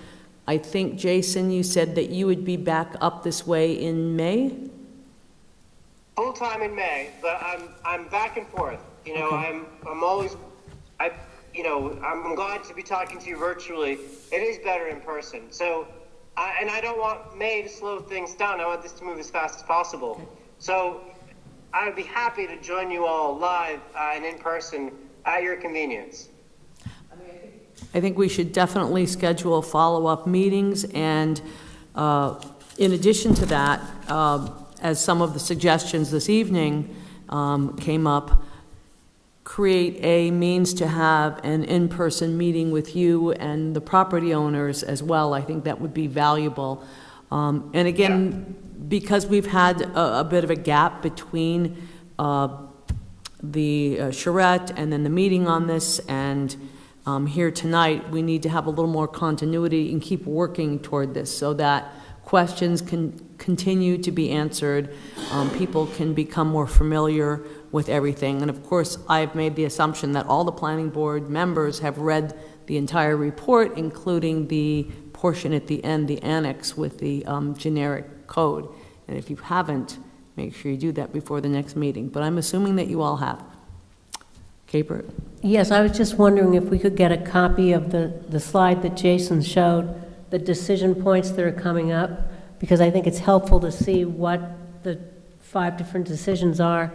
I think, Jason, you said that you would be back up this way in May? Full time in May, but I'm back and forth. Okay. I'm always, I'm glad to be talking to you virtually. It is better in person. So, and I don't want May to slow things down. I want this to move as fast as possible. Okay. So, I would be happy to join you all live and in person at your convenience. I think we should definitely schedule follow-up meetings, and in addition to that, as some of the suggestions this evening came up, create a means to have an in-person meeting with you and the property owners as well. I think that would be valuable. And again, because we've had a bit of a gap between the charrette and then the meeting on this and here tonight, we need to have a little more continuity and keep working toward this so that questions can continue to be answered, people can become more familiar with everything. And of course, I've made the assumption that all the planning board members have read the entire report, including the portion at the end, the annex with the generic code. And if you haven't, make sure you do that before the next meeting. But I'm assuming that you all have. Capert? Yes, I was just wondering if we could get a copy of the slide that Jason showed, the decision points that are coming up, because I think it's helpful to see what the 5 different decisions are.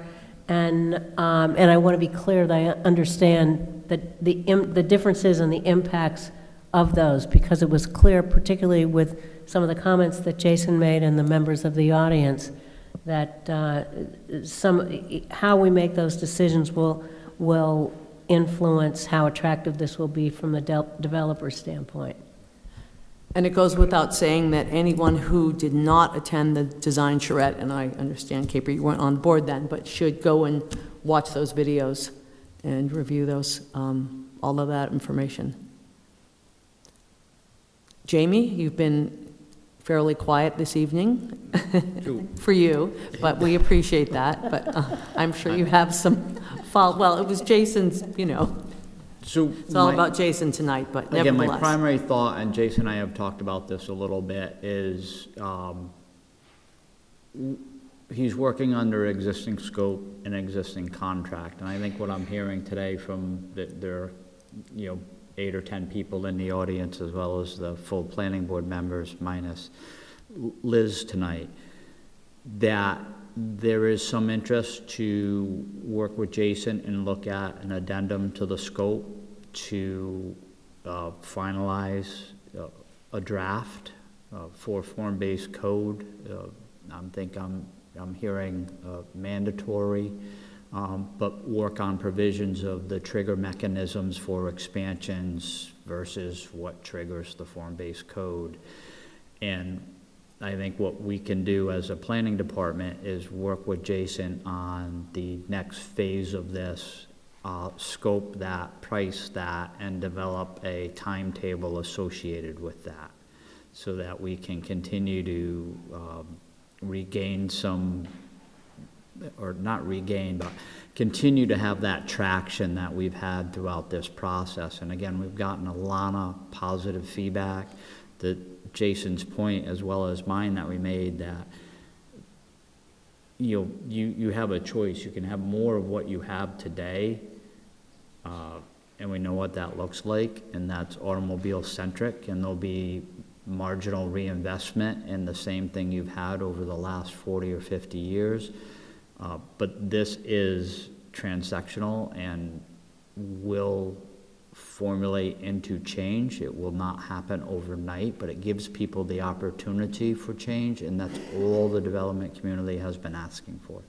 And I want to be clear that I understand that the differences and the impacts of those, because it was clear, particularly with some of the comments that Jason made and the members of the audience, that how we make those decisions will influence how attractive this will be from the developer standpoint. And it goes without saying that anyone who did not attend the design charrette, and I understand, Caper, you weren't on board then, but should go and watch those videos and review those, all of that information. Jamie, you've been fairly quiet this evening for you, but we appreciate that. But I'm sure you have some well, it was Jason's, So it's all about Jason tonight, but again, nevertheless. my primary thought, and Jason and I have talked about this a little bit, is he's working under existing scope and existing contract. And I think what I'm hearing today from their, 8 or 10 people in the audience, as well as the full planning board members minus Liz tonight, that there is some interest to work with Jason and look at an addendum to the scope to finalize a draft for form-based code. I'm hearing mandatory, but work on provisions of the trigger mechanisms for expansions versus what triggers the form-based code. And I think what we can do as a planning department is work with Jason on the next phase of this, scope that, price that, and develop a timetable associated with that, so that we can continue to regain some, or not regain, but continue to have that traction that we've had throughout this process. And again, we've gotten a lot of positive feedback. That Jason's point, as well as mine, that we made, that you have a choice. You can have more of what you have today, and we know what that looks like, and that's automobile centric, and there'll be marginal reinvestment in the same thing you've had over the last 40 or 50 years. But this is transactional and will formulate into change. It will not happen overnight, but it gives people the opportunity for change, and that's all the development community has been asking for.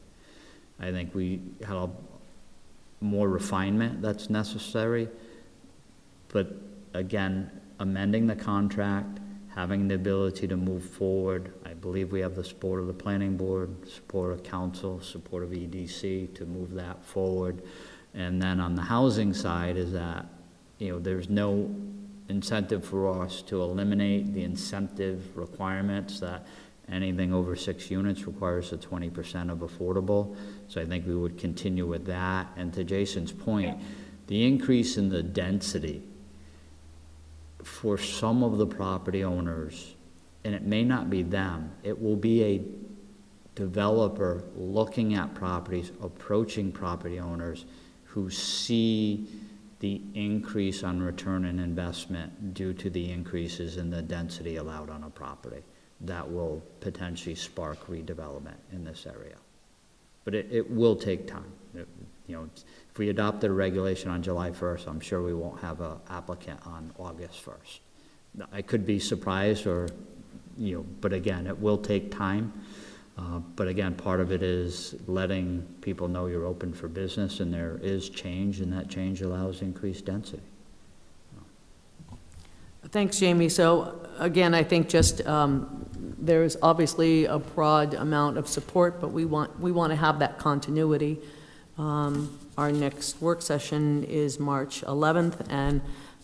I think we have more refinement that's necessary, but again, amending the contract, having the ability to move forward. I believe we have the support of the planning board, support of council, support of EDC to move that forward. And then on the housing side is that, there's no incentive for us to eliminate the incentive requirements that anything over 6 units requires a 20% of affordable. So I think we would continue with that. And to Jason's point, the increase in the density for some of the property owners, and it may not be them, it will be a developer looking at properties, approaching property owners who see the increase on return on investment due to the increases in the density allowed on a property. That will potentially spark redevelopment in this area. But it will take time. If we adopted a regulation on July 1st, I'm sure we won't have an applicant on August 1st. I could be surprised, or, but again, it will take time. But again, part of it is letting people know you're open for business, and there is change, and that change allows increased density. Thanks, Jamie. So again, I think just there's obviously a broad amount of support, but we want to have that continuity. Our next work session is March 11th, and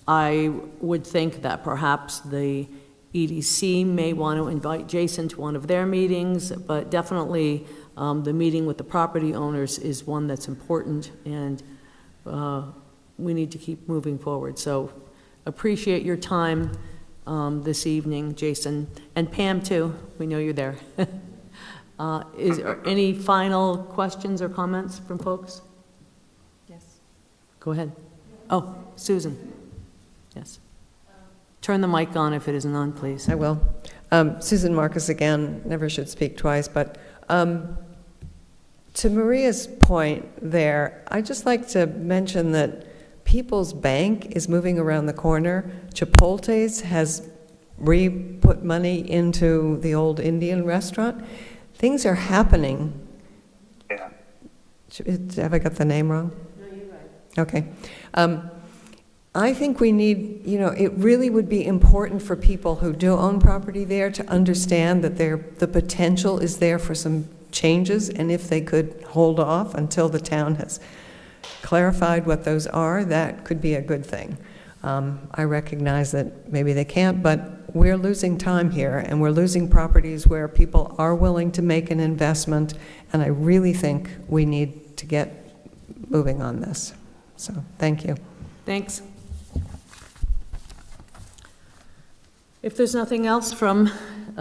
I would think that perhaps the EDC may want to invite Jason to one of their meetings, but definitely the meeting with the property owners is one that's important, and we need to keep moving forward. So appreciate your time this evening, Jason, and Pam too. We know you're there. Is there any final questions or comments from folks? Yes. Go ahead. Oh, Susan. Yes. Turn the mic on if it isn't on, please. I will. Susan Marcus again, never should speak twice, but to Maria's point there, I'd just like to mention that People's Bank is moving around the corner. Chipotle's has put money into the old Indian restaurant. Things are happening. Yeah. Have I got the name wrong? No, you're right. Okay. I think we need, it really would be important for people who do own property there to understand that the potential is there for some changes, and if they could hold off until the town has clarified what those are, that could be a good thing. I recognize that maybe they can't, but we're losing time here, and we're losing properties where people are willing to make an investment, and I really think we need to get moving on this. So, thank you. Thanks. If there's nothing else from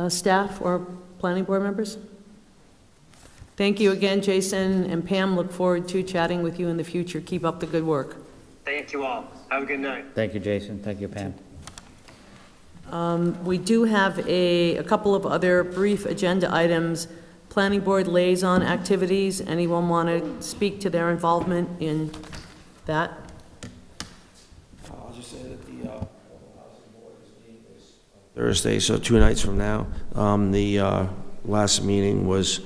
staff or planning board members? Thank you again, Jason and Pam. Look forward to chatting with you in the future. Keep up the good work. Thank you all. Have a good night. Thank you, Jason. Thank you, Pam. We do have a couple of other brief agenda items. Planning Board liaison activities. Anyone want to speak to their involvement in that? I'll just say that the Thursday, so 2 nights from now. The last meeting was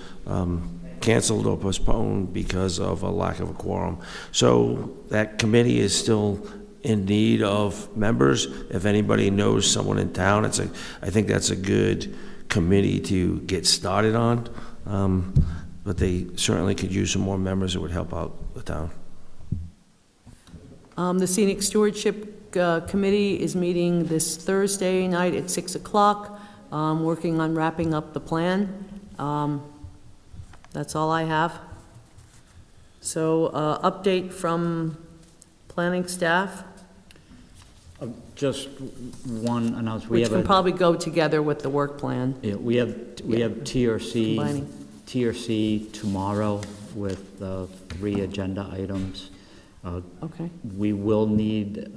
canceled or postponed because of a lack of a quorum. So that committee is still in need of members. If anybody knows someone in town, I think that's a good committee to get started on. But they certainly could use some more members that would help out the town. The Scenic Stewardship Committee is meeting this Thursday night at 6 o'clock, working on wrapping up the plan. That's all I have. So, update from planning staff, Just one announcement. We which have can a, probably go together with the work plan. yeah, we have TRC, Combining. TRC tomorrow with 3 agenda items. Okay. We will need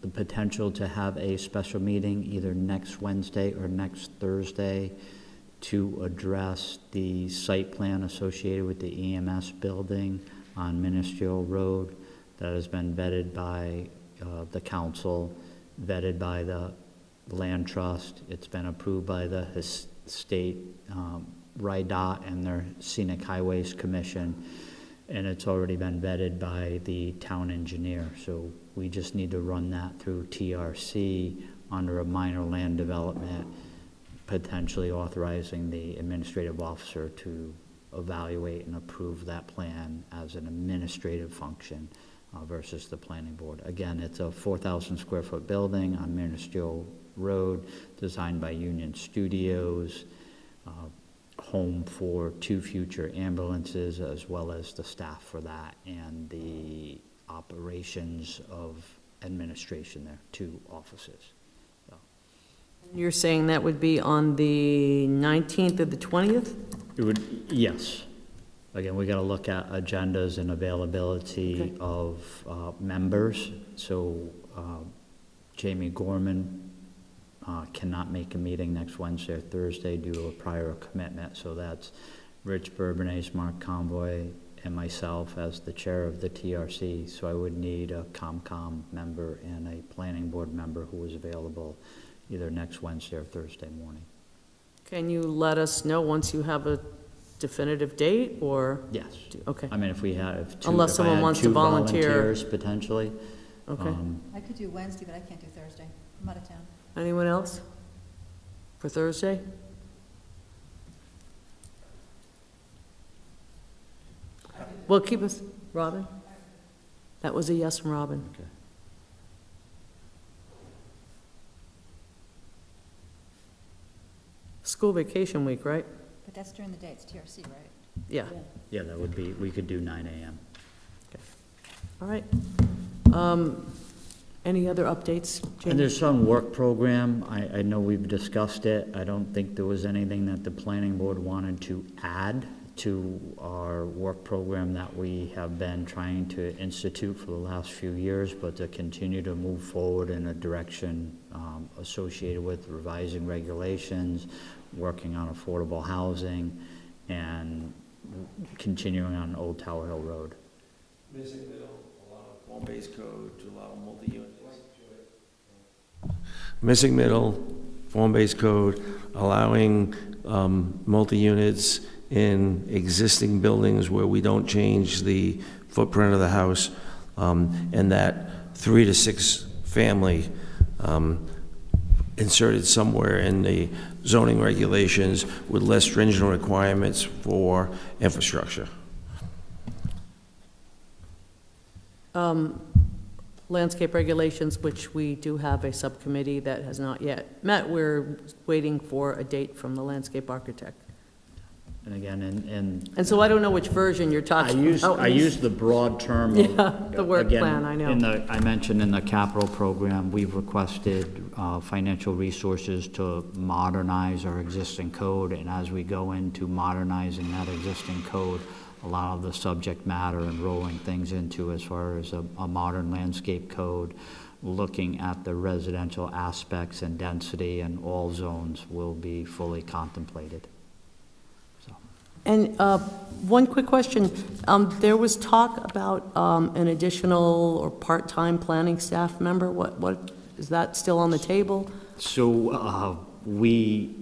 the potential to have a special meeting either next Wednesday or next Thursday to address the site plan associated with the EMS building on Ministerial Road that has been vetted by the council, vetted by the land trust. It's been approved by the state RIDOT and their Scenic Highways Commission, and it's already been vetted by the town engineer. So we just need to run that through TRC under a minor land development, potentially authorizing the administrative officer to evaluate and approve that plan as an administrative function versus the planning board. Again, it's a 4,000 square foot building on Ministerial Road, designed by Union Studios, home for 2 future ambulances, as well as the staff for that, and the operations of administration there, 2 offices. So, You're saying that would be on the 19th or the 20th? it would, yes. Again, we got to look at agendas and availability Okay. of members. So Jamie Gorman cannot make a meeting next Wednesday or Thursday due to a prior commitment. So that's Rich Bourbonnais, Mark Convoy, and myself as the chair of the TRC. So I would need a COMCOM member and a planning board member who is available either next Wednesday or Thursday morning. Can you let us know once you have a definitive date, or? Yes. Okay, I mean, if we have two, Unless if I someone had wants to 2 volunteer. volunteers potentially. okay. I could do Wednesday, but I can't do Thursday. I'm out of town. Anyone else for Thursday? Well, keep us, Robin? That was a yes from Robin. Okay. School vacation week, right? But that's during the day, it's TRC, right? Yeah, Yeah, that would be, we could do 9 a.m. all right. Any other updates, And Jamie? there's some work program, I know we've discussed it, I don't think there was anything that the planning board wanted to add to our work program that we have been trying to institute for the last few years, but to continue to move forward in a direction associated with revising regulations, working on affordable housing, and continuing on Old Tower Hill Road. Missing middle, allow form-based code to allow multi-units. Missing middle, form-based code, allowing multi-units in existing buildings where we don't change the footprint of the house, and that 3 to 6 family inserted somewhere in the zoning regulations with less stringent requirements for infrastructure. Landscape regulations, which we do have a subcommittee that has not yet met. We're waiting for a date from the landscape architect. And again, And so I don't know which version you're talking about. I use the broad term of. Yeah, the work again, plan, I know. I mentioned in the capital program, we've requested financial resources to modernize our existing code, and as we go into modernizing that existing code, a lot of the subject matter and rolling things into as far as a modern landscape code, looking at the residential aspects and density and all zones will be fully contemplated. So, And one quick question. There was talk about an additional or part-time planning staff member. What, is that still on the table? So we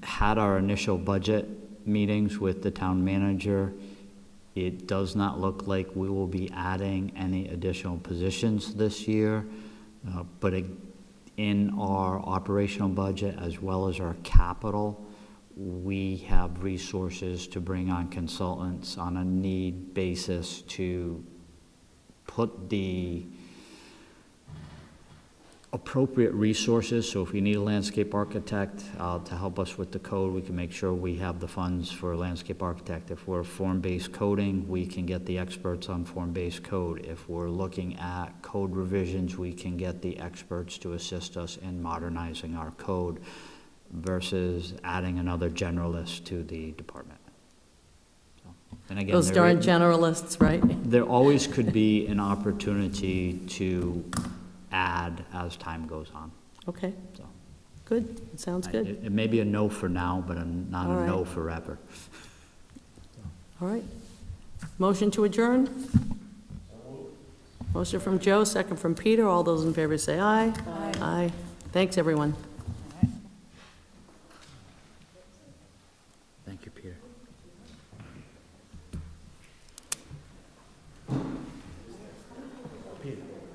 had our initial budget meetings with the town manager. It does not look like we will be adding any additional positions this year, but in our operational budget as well as our capital, we have resources to bring on consultants on a need basis to put the appropriate resources. So if you need a landscape architect to help us with the code, we can make sure we have the funds for a landscape architect. If we're form-based coding, we can get the experts on form-based code. If we're looking at code revisions, we can get the experts to assist us in modernizing our code versus adding another generalist to the department. So, and again, Those darn generalists, right? there always could be an opportunity to add as time goes on. Okay, So good. It sounds good. It may be a no for now, but not All a no right. forever. All right. Motion to adjourn? Motion from Joe, second from Peter. All those in favor say aye. Aye. Thanks, everyone.